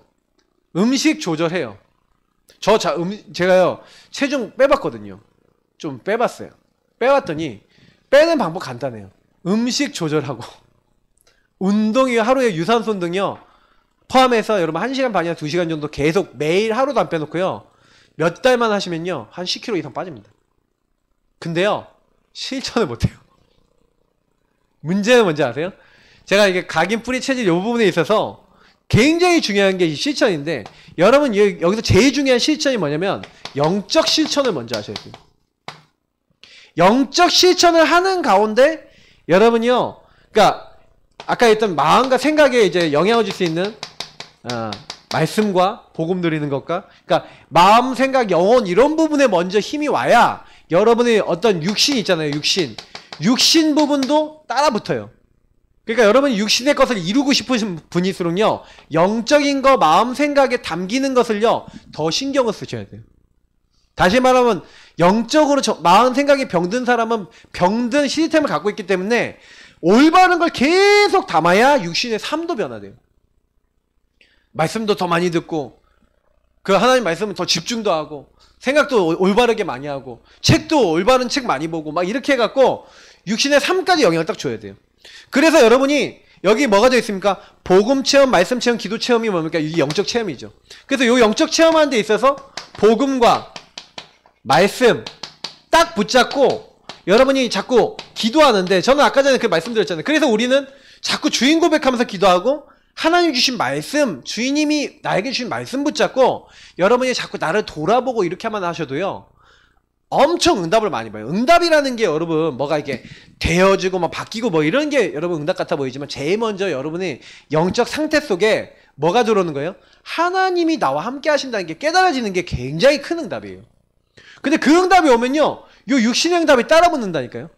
Speaker 2: 음식 조절해요. 제가요, 체중 빼봤거든요. 좀 빼봤어요. 빼봤더니, 빼는 방법 간단해요. 음식 조절하고, 운동이 하루에 유산소 운동이요, 포함해서 여러분 1시간 반이나 2시간 정도 계속 매일 하루도 안 빼놓고요, 몇 달만 하시면요, 한 10kg 이상 빠집니다. 근데요, 실천을 못해요. 문제는 뭔지 아세요? 제가 이게 각인 뿌리 체질 이 부분에 있어서 굉장히 중요한 게 실천인데 여러분 여기서 제일 중요한 실천이 뭐냐면 영적 실천을 먼저 하셔야 돼요. 영적 실천을 하는 가운데 여러분이요, 그러니까 아까 했던 마음과 생각에 이제 영향을 줄 수 있는 말씀과 복음 드리는 것과, 그러니까 마음, 생각, 영혼 이런 부분에 먼저 힘이 와야 여러분의 어떤 육신 있잖아요. 육신 부분도 따라 붙어요. 그러니까 여러분이 육신의 것을 이루고 싶으신 분일수록요, 영적인 거, 마음, 생각에 담기는 것을요, 더 신경을 쓰셔야 돼요. 다시 말하면, 영적으로 마음, 생각이 병든 사람은 병든 시스템을 갖고 있기 때문에 올바른 걸 계속 담아야 육신의 삶도 변화돼요. 말씀도 더 많이 듣고, 그 하나님 말씀은 더 집중도 하고, 생각도 올바르게 많이 하고, 책도 올바른 책 많이 보고, 막 이렇게 해갖고, 육신의 삶까지 영향을 딱 줘야 돼요. 그래서 여러분이 여기 뭐가 되어 있습니까? 복음 체험, 말씀 체험, 기도 체험이 뭡니까? 이게 영적 체험이죠. 그래서 이 영적 체험하는 데 있어서 복음과 말씀 딱 붙잡고 여러분이 자꾸 기도하는데, 저는 아까 전에 그 말씀드렸잖아요. 그래서 우리는 자꾸 주인 고백하면서 기도하고 하나님 주신 말씀, 주인님이 나에게 주신 말씀 붙잡고 여러분이 자꾸 나를 돌아보고 이렇게만 하셔도요, 엄청 응답을 많이 봐요. 응답이라는 게 여러분 뭐가 이게 되어지고 막 바뀌고 뭐 이런 게 여러분 응답 같아 보이지만 제일 먼저 여러분의 영적 상태 속에 뭐가 들어오는 거예요? 하나님이 나와 함께 하신다는 게 깨달아지는 게 굉장히 큰 응답이에요. 근데 그 응답이 오면요, 요 육신의 응답이 따라붙는다니까요.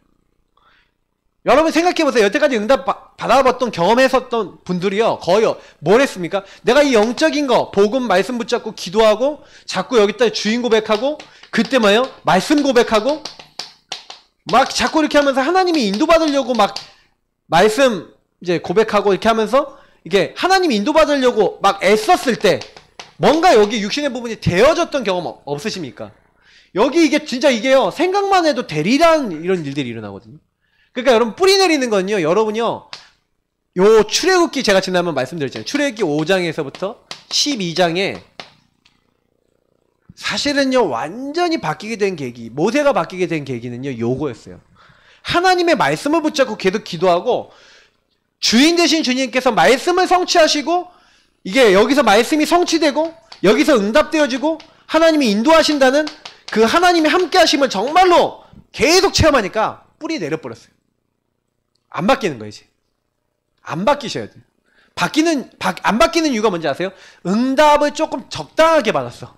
Speaker 2: 여러분 생각해보세요. 여태까지 응답 받아봤던 경험했었던 분들이요, 거의 뭘 했습니까? 내가 이 영적인 거 복음 말씀 붙잡고 기도하고 자꾸 여기다 주인 고백하고 그때 뭐예요? 말씀 고백하고 막 자꾸 이렇게 하면서 하나님이 인도받으려고 막 말씀 이제 고백하고 이렇게 하면서 이게 하나님이 인도받으려고 막 애썼을 때 뭔가 여기 육신의 부분이 되어졌던 경험 없으십니까? 여기 이게 진짜 이게요, 생각만 해도 대리란 이런 일들이 일어나거든요. 그러니까 여러분 뿌리 내리는 건요, 여러분요, 요 출애굽기 제가 지난번 말씀드렸잖아요. 출애굽기 5장에서부터 12장에 사실은요, 완전히 바뀌게 된 계기, 모세가 바뀌게 된 계기는요, 요거였어요. 하나님의 말씀을 붙잡고 계속 기도하고 주인 되신 주님께서 말씀을 성취하시고 이게 여기서 말씀이 성취되고 여기서 응답되어지고 하나님이 인도하신다는 그 하나님의 함께 하심을 정말로 계속 체험하니까 뿌리 내려버렸어요. 안 바뀌는 거예요, 이제. 안 바뀌셔야 돼요. 안 바뀌는 이유가 뭔지 아세요? 응답을 조금 적당하게 받았어.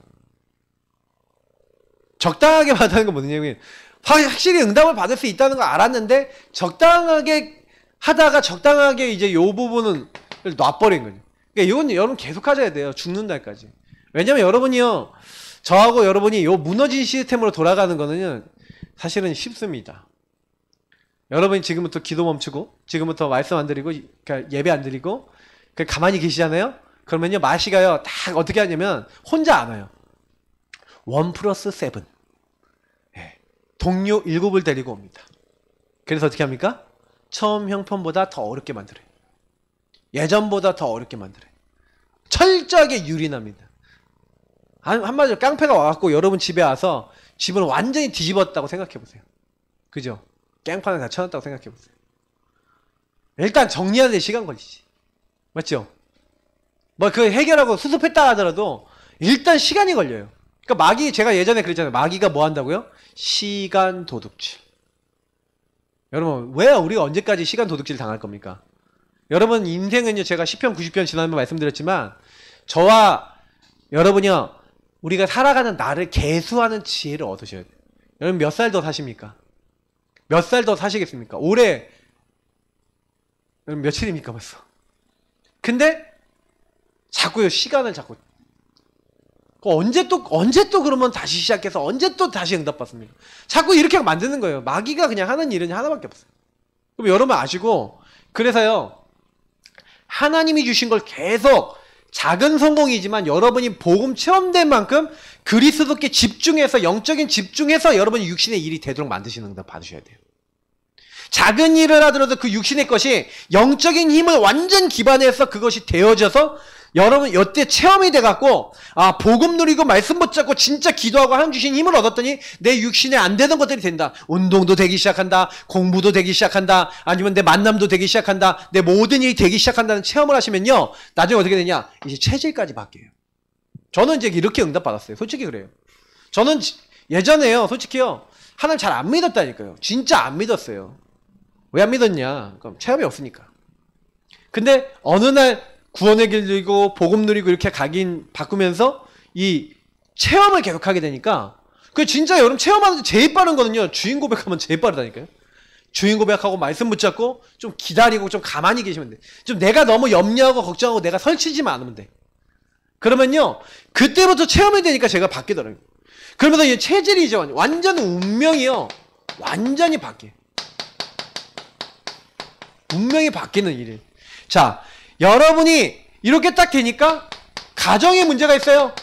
Speaker 2: 적당하게 받는 건 뭐냐면 확실히 응답을 받을 수 있다는 걸 알았는데 적당하게 하다가 적당하게 이제 요 부분은 놔버린 거죠. 그러니까 이건 여러분 계속 하셔야 돼요. 죽는 날까지. 왜냐면 여러분이요, 저하고 여러분이 요 무너진 시스템으로 돌아가는 거는요, 사실은 쉽습니다. 여러분이 지금부터 기도 멈추고, 지금부터 말씀 안 드리고, 그러니까 예배 안 드리고, 가만히 계시잖아요? 그러면요, 마시가요, 딱 어떻게 하냐면, 혼자 안 와요. 1+7. 예. 동료 7을 데리고 옵니다. 그래서 어떻게 합니까? 처음 형편보다 더 어렵게 만들어요. 예전보다 더 어렵게 만들어요. 철저하게 유린합니다. 한마디로 깡패가 와갖고 여러분 집에 와서 집을 완전히 뒤집었다고 생각해보세요. 그죠? 깽판을 다 쳐놨다고 생각해보세요. 일단 정리하는데 시간 걸리지. 맞죠? 뭐 그 해결하고 수습했다 하더라도 일단 시간이 걸려요. 그러니까 제가 예전에 그랬잖아요. 마귀가 뭐 한다고요? 시간 도둑질. 여러분, 왜 우리가 언제까지 시간 도둑질 당할 겁니까? 여러분 인생은요, 제가 10편 90편 지난번에 말씀드렸지만 저와 여러분이요, 우리가 살아가는 날을 계수하는 지혜를 얻으셔야 돼요. 여러분 몇 살 더 사십니까? 몇 살 더 사시겠습니까? 올해 여러분 며칠입니까 벌써? 근데 자꾸요, 시간을 자꾸 언제 또 그러면 다시 시작해서 언제 또 다시 응답받습니까? 자꾸 이렇게 만드는 거예요. 마귀가 그냥 하는 일은 하나밖에 없어요. 그럼 여러분 아시고, 그래서요, 하나님이 주신 걸 계속 작은 성공이지만 여러분이 복음 체험된 만큼 그리스도께 집중해서, 영적인 집중해서 여러분이 육신의 일이 되도록 만드시는 응답 받으셔야 돼요. 작은 일을 하더라도 그 육신의 것이 영적인 힘을 완전 기반해서 그것이 되어져서 여러분 여태 체험이 돼갖고, 아, 복음 누리고 말씀 붙잡고 진짜 기도하고 하나님 주신 힘을 얻었더니 내 육신에 안 되던 것들이 된다. 운동도 되기 시작한다. 공부도 되기 시작한다. 아니면 내 만남도 되기 시작한다. 내 모든 일이 되기 시작한다는 체험을 하시면요, 나중에 어떻게 되냐, 이제 체질까지 바뀌어요. 저는 이제 이렇게 응답 받았어요. 솔직히 그래요. 저는 예전에요, 솔직히요, 하나님 잘 안 믿었다니까요. 진짜 안 믿었어요. 왜 안 믿었냐? 그럼 체험이 없으니까. 근데 어느 날 구원의 길 누리고 복음 누리고 이렇게 바꾸면서 이 체험을 계속하게 되니까, 그 진짜 여러분 체험하는데 제일 빠른 거는요, 주인 고백하면 제일 빠르다니까요. 주인 고백하고 말씀 붙잡고 좀 기다리고 좀 가만히 계시면 돼. 좀 내가 너무 염려하고 걱정하고 내가 설치지만 않으면 돼. 그러면요, 그때부터 체험이 되니까 제가 바뀌더라고요. 그러면서 이 체질이 이제 완전 운명이요, 완전히 바뀌어요. 운명이 바뀌는 일이에요. 자, 여러분이 이렇게 딱 되니까 가정에 문제가 있어요.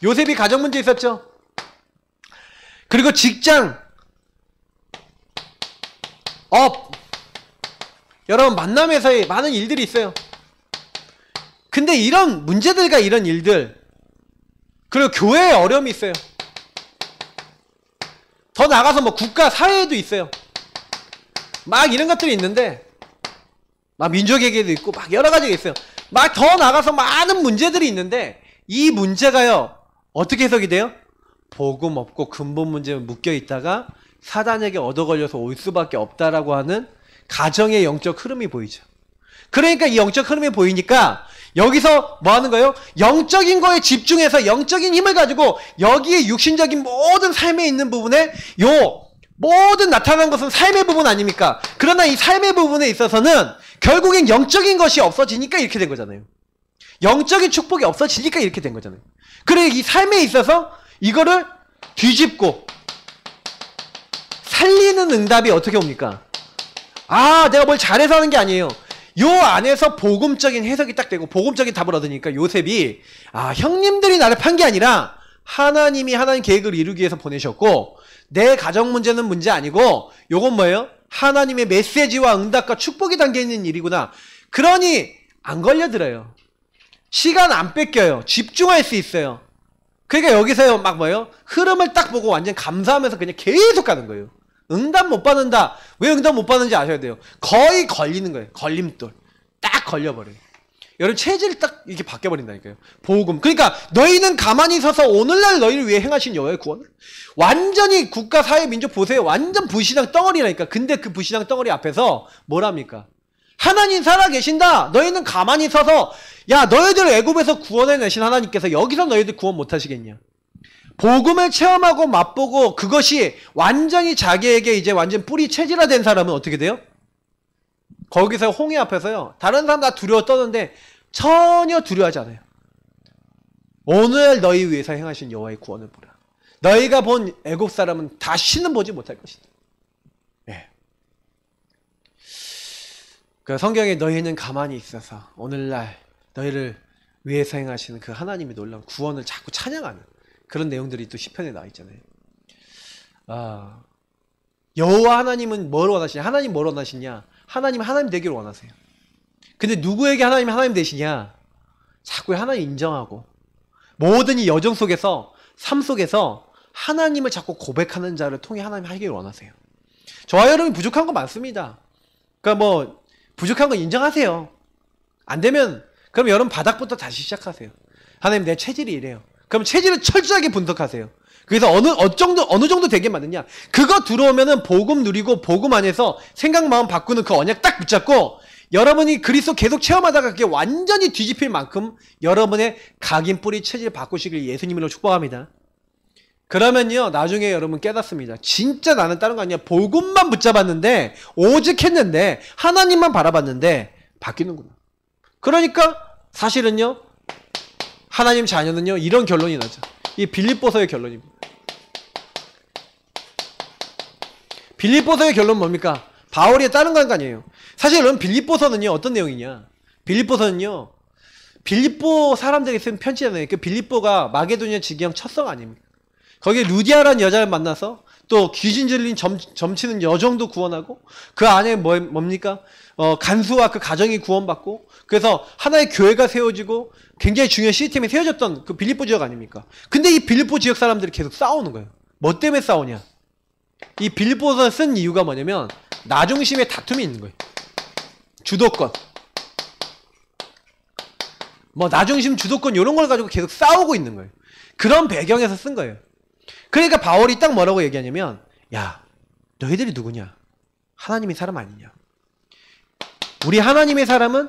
Speaker 2: 요셉이 가정 문제 있었죠. 그리고 직장, 업, 여러분 만남에서의 많은 일들이 있어요. 근데 이런 문제들과 이런 일들, 그리고 교회에 어려움이 있어요. 더 나가서 뭐 국가 사회에도 있어요. 막 이런 것들이 있는데, 막 민족에게도 있고 막 여러 가지가 있어요. 막 더 나가서 많은 문제들이 있는데, 이 문제가요, 어떻게 해석이 돼요? 복음 없고 근본 문제에 묶여 있다가 사단에게 얻어 걸려서 올 수밖에 없다라고 하는 가정의 영적 흐름이 보이죠. 그러니까 이 영적 흐름이 보이니까 여기서 뭐 하는 거예요? 영적인 거에 집중해서 영적인 힘을 가지고 여기에 육신적인 모든 삶에 있는 부분에 모든 나타난 것은 삶의 부분 아닙니까? 그러나 이 삶의 부분에 있어서는 결국엔 영적인 것이 없어지니까 이렇게 된 거잖아요. 영적인 축복이 없어지니까 이렇게 된 거잖아요. 그래, 이 삶에 있어서 이거를 뒤집고 살리는 응답이 어떻게 옵니까? 아, 내가 뭘 잘해서 하는 게 아니에요. 요 안에서 복음적인 해석이 딱 되고 복음적인 답을 얻으니까 요셉이, 아, 형님들이 나를 판 게 아니라 하나님이 하나님 계획을 이루기 위해서 보내셨고, 내 가정 문제는 문제 아니고 요건 뭐예요? 하나님의 메시지와 응답과 축복이 담겨있는 일이구나. 그러니 안 걸려들어요. 시간 안 뺏겨요. 집중할 수 있어요. 그러니까 여기서요, 막 뭐예요? 흐름을 딱 보고 완전 감사하면서 그냥 계속 가는 거예요. 응답 못 받는다. 왜 응답 못 받는지 아셔야 돼요. 거의 걸리는 거예요. 걸림돌. 딱 걸려버려요. 여러분 체질이 딱 이렇게 바뀌어버린다니까요. 복음. 그러니까 너희는 가만히 서서 오늘날 너희를 위해 행하신 여호와의 구원을, 완전히 국가 사회 민족 보세요. 완전 불신앙 덩어리라니까. 근데 그 불신앙 덩어리 앞에서 뭐랍니까? 하나님 살아계신다. 너희는 가만히 서서, 야, 너희들 애굽에서 구원해내신 하나님께서 여기서 너희들 구원 못하시겠냐? 복음을 체험하고 맛보고 그것이 완전히 자기에게 이제 완전 뿌리 체질화된 사람은 어떻게 돼요? 거기서 홍해 앞에서요. 다른 사람 다 두려워 떠는데 전혀 두려워하지 않아요. 오늘 너희 위해서 행하신 여호와의 구원을 보라. 너희가 본 애굽 사람은 다시는 보지 못할 것이다. 예. 그 성경에 너희는 가만히 있어서 오늘날 너희를 위해서 행하시는 그 하나님의 놀라운 구원을 자꾸 찬양하는 그런 내용들이 또 시편에 나와 있잖아요. 여호와 하나님은 뭘 원하시냐? 하나님 뭘 원하시냐? 하나님 되기를 원하세요. 근데 누구에게 하나님 되시냐? 자꾸 하나님 인정하고 모든 이 여정 속에서 삶 속에서 하나님을 자꾸 고백하는 자를 통해 하나님 하기를 원하세요. 저와 여러분이 부족한 거 많습니다. 그러니까 뭐 부족한 거 인정하세요. 안 되면 그럼 여러분 바닥부터 다시 시작하세요. 하나님 내 체질이 이래요. 그럼 체질을 철저하게 분석하세요. 그래서 어느 정도 되게 맞느냐? 그거 들어오면은 복음 누리고 복음 안에서 생각 마음 바꾸는 그 언약 딱 붙잡고 여러분이 그리스도 계속 체험하다가 그게 완전히 뒤집힐 만큼 여러분의 각인 뿌리 체질 바꾸시길 예수님으로 축복합니다. 그러면요 나중에 여러분 깨닫습니다. 진짜 나는 다른 거 아니야. 복음만 붙잡았는데 오직 했는데 하나님만 바라봤는데 바뀌는구나. 그러니까 사실은요 하나님 자녀는요 이런 결론이 나죠. 이 빌립보서의 결론입니다. 빌립보서의 결론은 뭡니까? 바울이 다른 거 아니에요. 사실 여러분 빌립보서는요 어떤 내용이냐? 빌립보서는요 빌립보 사람들이 쓴 편지잖아요. 그 빌립보가 마게도니아 지기형 첫 성 아닙니까? 거기에 루디아라는 여자를 만나서 또 귀신 들린 점치는 여정도 구원하고 그 안에 뭡니까? 간수와 그 가정이 구원받고 그래서 하나의 교회가 세워지고 굉장히 중요한 시스템이 세워졌던 그 빌립보 지역 아닙니까? 근데 이 빌립보 지역 사람들이 계속 싸우는 거예요. 뭐 때문에 싸우냐? 이 빌립보서를 쓴 이유가 뭐냐면 나 중심의 다툼이 있는 거예요. 주도권. 뭐 나 중심 주도권 이런 걸 가지고 계속 싸우고 있는 거예요. 그런 배경에서 쓴 거예요. 그러니까 바울이 딱 뭐라고 얘기하냐면 야 너희들이 누구냐? 하나님의 사람 아니냐? 우리 하나님의 사람은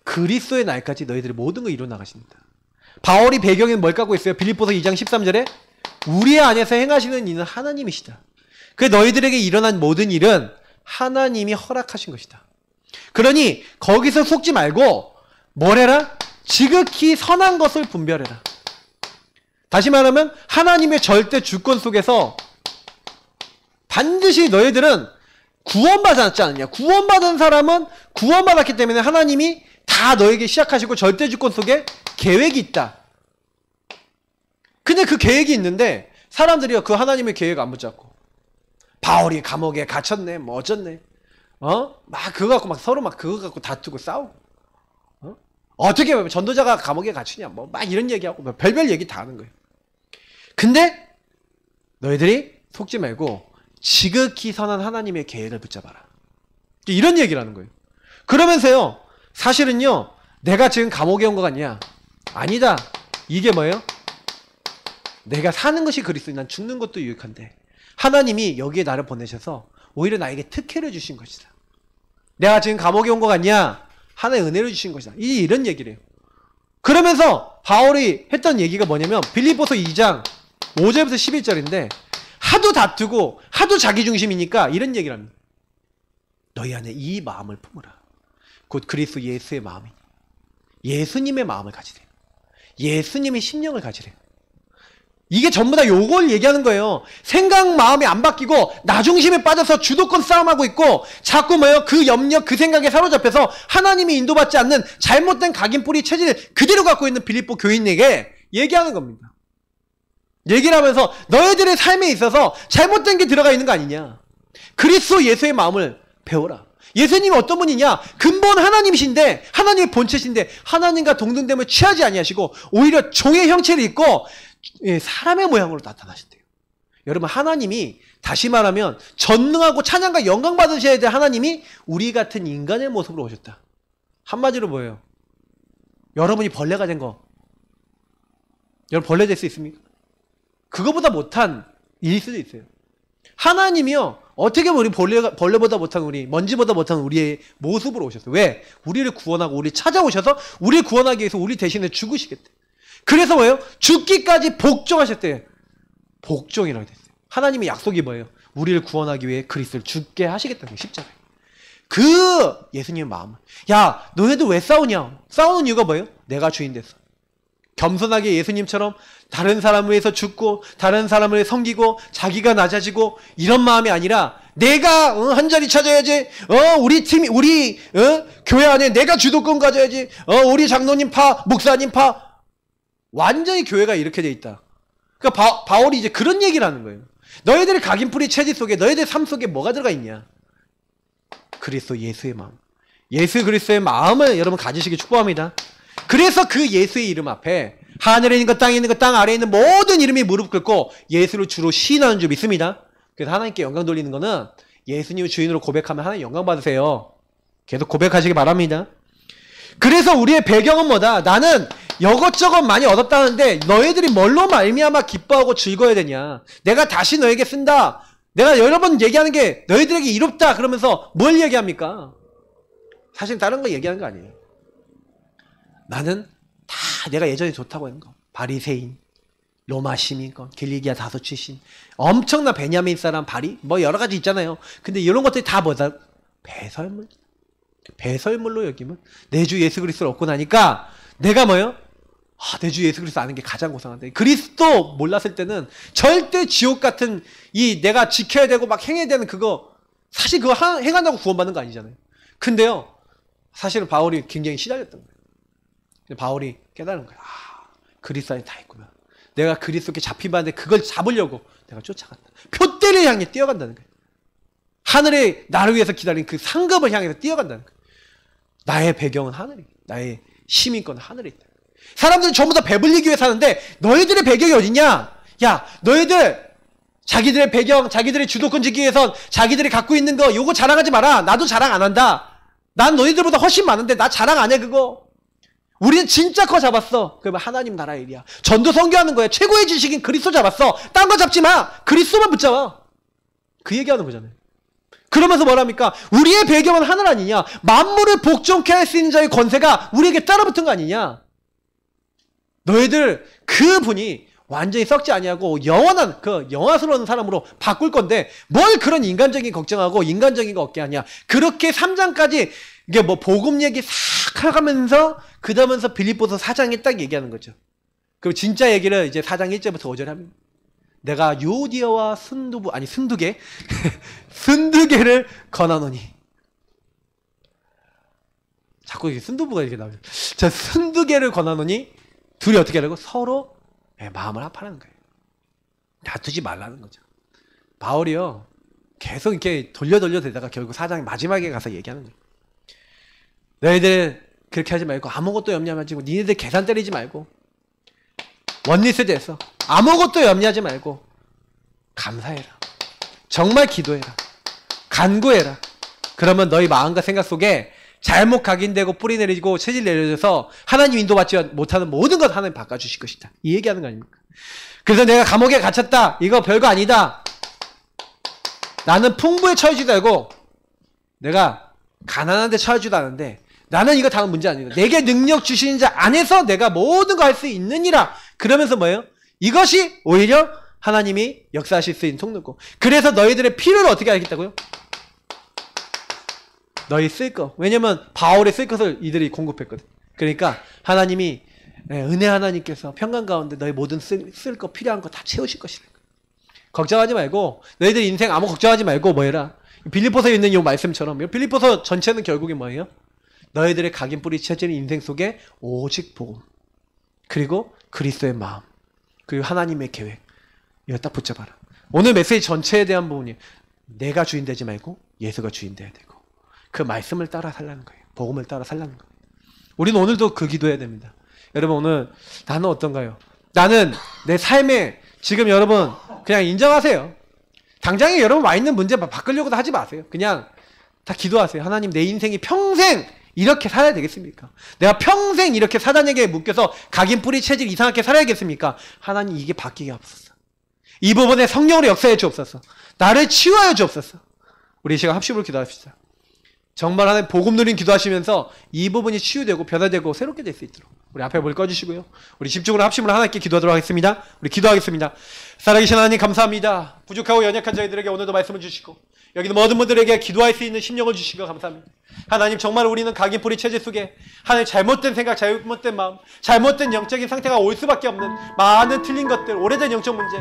Speaker 2: 그리스도의 날까지 너희들이 모든 걸 이루어 나가십니다. 바울이 배경에는 뭘 갖고 있어요? 빌립보서 2장 13절에 우리 안에서 행하시는 이는 하나님이시다. 그 너희들에게 일어난 모든 일은 하나님이 허락하신 것이다. 그러니 거기서 속지 말고 뭘 해라? 지극히 선한 것을 분별해라. 다시 말하면 하나님의 절대 주권 속에서 반드시 너희들은 구원받지 않느냐. 구원받은 사람은 구원받았기 때문에 하나님이 다 너에게 시작하시고 절대 주권 속에 계획이 있다. 근데 그 계획이 있는데 사람들이 그 하나님의 계획 안 붙잡고 바울이 감옥에 갇혔네 뭐 어쩌네 막 그거 갖고 막 서로 막 그거 갖고 다투고 싸우고 어떻게 전도자가 감옥에 갇히냐 뭐 막 이런 얘기하고 뭐 별별 얘기 다 하는 거예요. 근데 너희들이 속지 말고 지극히 선한 하나님의 계획을 붙잡아라. 이런 얘기를 하는 거예요. 그러면서요 사실은요 내가 지금 감옥에 온 거 같냐? 아니다. 이게 뭐예요? 내가 사는 것이 그리스도인 난 죽는 것도 유익한데 하나님이 여기에 나를 보내셔서 오히려 나에게 특혜를 주신 것이다. 내가 지금 감옥에 온 거 같냐? 하나의 은혜를 주신 것이다. 이런 얘기를 해요. 그러면서 바울이 했던 얘기가 뭐냐면 빌립보서 2장 5절부터 11절인데 하도 다투고 하도 자기중심이니까 이런 얘기를 합니다. 너희 안에 이 마음을 품으라. 곧 그리스도 예수의 마음이니 예수님의 마음을 가지래. 예수님의 심령을 가지래. 이게 전부 다 요걸 얘기하는 거예요. 생각 마음이 안 바뀌고 나 중심에 빠져서 주도권 싸움하고 있고 자꾸 뭐예요? 그 염려 그 생각에 사로잡혀서 하나님이 인도받지 않는 잘못된 각인 뿌리 체질을 그대로 갖고 있는 빌립보 교인에게 얘기하는 겁니다. 얘기를 하면서 너희들의 삶에 있어서 잘못된 게 들어가 있는 거 아니냐. 그리스도 예수의 마음을 배워라. 예수님이 어떤 분이냐? 근본 하나님이신데 하나님의 본체신데 하나님과 동등됨을 취하지 아니하시고 오히려 종의 형체를 입고 사람의 모양으로 나타나신대요. 여러분 하나님이 다시 말하면 전능하고 찬양과 영광 받으셔야 될 하나님이 우리 같은 인간의 모습으로 오셨다. 한마디로 뭐예요? 여러분이 벌레가 된 거 여러분 벌레 될 수 있습니까? 그거보다 못한 일일 수도 있어요. 하나님이요 어떻게 우리 벌레보다 못한 우리 먼지보다 못한 우리의 모습으로 오셨어요. 왜? 우리를 구원하고 우리 찾아오셔서 우리를 구원하기 위해서 우리 대신에 죽으시겠대. 그래서 뭐예요? 죽기까지 복종하셨대요. 복종이라고 됐어요. 하나님의 약속이 뭐예요? 우리를 구원하기 위해 그리스도를 죽게 하시겠다는 게 십자가예요. 그 예수님의 마음을. 야, 너네들 왜 싸우냐? 싸우는 이유가 뭐예요? 내가 주인 됐어. 겸손하게 예수님처럼 다른 사람을 위해서 죽고 다른 사람을 섬기고 자기가 낮아지고 이런 마음이 아니라 내가 한 자리 찾아야지. 우리 팀 우리 교회 안에 내가 주도권 가져야지. 우리 장로님 파 목사님 파. 완전히 교회가 이렇게 돼 있다. 그러니까 바울이 이제 그런 얘기를 하는 거예요. 너희들의 각인뿌리 체질 속에 너희들 삶 속에 뭐가 들어가 있냐? 그리스도 예수의 마음. 예수 그리스도의 마음을 여러분 가지시기 축복합니다. 그래서 그 예수의 이름 앞에 하늘에 있는 것, 땅에 있는 것, 땅 아래에 있는 모든 이름이 무릎 꿇고 예수를 주로 시인하는 줄 믿습니다. 그래서 하나님께 영광 돌리는 거는 예수님을 주인으로 고백하면 하나님 영광 받으세요. 계속 고백하시기 바랍니다. 그래서 우리의 배경은 뭐다? 나는 이것저것 많이 얻었다는데 너희들이 뭘로 말미암아 기뻐하고 즐거워야 되냐? 내가 다시 너에게 쓴다. 내가 여러 번 얘기하는 게 너희들에게 이롭다 그러면서 뭘 얘기합니까? 사실 다른 거 얘기하는 거 아니에요. 나는 다 내가 예전에 좋다고 했는 거. 바리새인, 로마 시민권, 길리기아 다소 출신, 엄청난 베냐민 사람 바리, 뭐 여러 가지 있잖아요. 근데 이런 것들이 다 뭐다? 배설물. 배설물로 여기면 내 주 예수 그리스도를 얻고 나니까 내가 뭐요? 내 주 예수 그리스도 아는 게 가장 고상한데 그리스도 몰랐을 때는 절대 지옥 같은 이 내가 지켜야 되고 막 행해야 되는 그거 사실 그거 행한다고 구원받는 거 아니잖아요. 근데요 사실은 바울이 굉장히 시달렸던 거예요. 바울이 깨달은 거예요. 그리스도 안에 다 있구나. 내가 그리스도께 잡힌받는데 그걸 잡으려고 내가 쫓아간다. 표대를 향해 뛰어간다는 거예요. 하늘에 나를 위해서 기다린 그 상급을 향해서 뛰어간다는 거예요. 나의 배경은 하늘이, 나의 시민권은 하늘에 있다. 사람들은 전부 다 배불리기 위해 사는데 너희들의 배경이 어딨냐? 야, 너희들 자기들의 배경, 자기들의 주도권 지기 위해선 자기들이 갖고 있는 거 요거 자랑하지 마라. 나도 자랑 안 한다. 난 너희들보다 훨씬 많은데 나 자랑 안 해 그거. 우리는 진짜 거 잡았어. 그러면 하나님 나라의 일이야. 전도 선교하는 거야. 최고의 지식인 그리스도 잡았어. 딴 거 잡지 마. 그리스도만 붙잡아. 그 얘기하는 거잖아요. 그러면서 뭐랍니까? 우리의 배경은 하늘 아니냐? 만물을 복종케 할 수 있는 자의 권세가 우리에게 따라붙은 거 아니냐? 너희들 그분이 완전히 썩지 아니하고 영원한 그 영화스러운 사람으로 바꿀 건데 뭘 그런 인간적인 걱정하고 인간적인 거 없게 하냐? 그렇게 3장까지 이게 뭐 복음 얘기 싹 하면서 그다음에서 빌립보서 4장에 딱 얘기하는 거죠. 그리고 진짜 얘기를 이제 4장 1절부터 5절에 합니다. 내가 요디아와 순두개 순두개를 권하노니. 자꾸 이게 순두부가 이렇게 나오죠. 자, 순두개를 권하노니 둘이 어떻게 하라고? 서로 마음을 합하라는 거예요. 다투지 말라는 거죠. 바울이요 계속 이렇게 돌려대다가 결국 4장 마지막에 가서 얘기하는 거예요. 너희들 그렇게 하지 말고 아무것도 염려하지 말고 니네들 계산 때리지 말고 원리스 됐어. 아무것도 염려하지 말고 감사해라. 정말 기도해라. 간구해라. 그러면 너희 마음과 생각 속에 잘못 각인되고 뿌리 내리고 체질 내려져서 하나님 인도받지 못하는 모든 것 하나님 바꿔주실 것이다. 이 얘기하는 거 아닙니까? 그래서 내가 감옥에 갇혔다. 이거 별거 아니다. 나는 풍부에 처해지도 알고 내가 가난한데 처해지도 않은데 나는 이거 다음 문제 아니고 내게 능력 주시는 자 안에서 내가 모든 거 할 수 있느니라. 그러면서 뭐예요? 이것이 오히려 하나님이 역사하실 수 있는 통로고. 그래서 너희들의 필요를 어떻게 알겠다고요? 너희 쓸 거. 왜냐면 바울의 쓸 것을 이들이 공급했거든. 그러니까 하나님이 은혜 하나님께서 평강 가운데 너희 모든 쓸 거 필요한 거 다 채우실 것이다. 걱정하지 말고 너희들 인생 아무 걱정하지 말고 뭐 해라. 빌립보서에 있는 이 말씀처럼 빌립보서 전체는 결국에 뭐예요? 너희들의 각인 뿌리 채지는 인생 속에 오직 복음 그리고 그리스도의 마음 그리고 하나님의 계획 이거 딱 붙잡아라. 오늘 메시지 전체에 대한 부분이 내가 주인 되지 말고 예수가 주인 돼야 되고 그 말씀을 따라 살라는 거예요. 복음을 따라 살라는 거예요. 우리는 오늘도 그 기도해야 됩니다. 여러분 오늘 나는 어떤가요? 나는 내 삶에 지금 여러분 그냥 인정하세요. 당장에 여러분 와 있는 문제 바꾸려고도 하지 마세요. 그냥 다 기도하세요. 하나님 내 인생이 평생 이렇게 살아야 되겠습니까? 내가 평생 이렇게 사단에게 묶여서 각인 뿌리 체질 이상하게 살아야겠습니까? 하나님 이게 바뀌게 없었어. 이 부분에 성령으로 역사해 주옵소서. 나를 치유하여 주옵소서. 우리 이 시간 합심으로 기도합시다. 정말 하나님 복음 누린 기도하시면서 이 부분이 치유되고 변화되고 새롭게 될 수 있도록 우리 앞에 불 꺼주시고요. 우리 집중으로 합심으로 하나님께 기도하도록 하겠습니다. 우리 기도하겠습니다. 살아계신 하나님 감사합니다. 부족하고 연약한 저희들에게 오늘도 말씀을 주시고 여기는 모든 분들에게 기도할 수 있는 심령을 주신 것 감사합니다. 하나님 정말 우리는 각인뿌리 체제 속에 하나님 잘못된 생각, 잘못된 마음, 잘못된 영적인 상태가 올 수밖에 없는 많은 틀린 것들, 오래된 영적 문제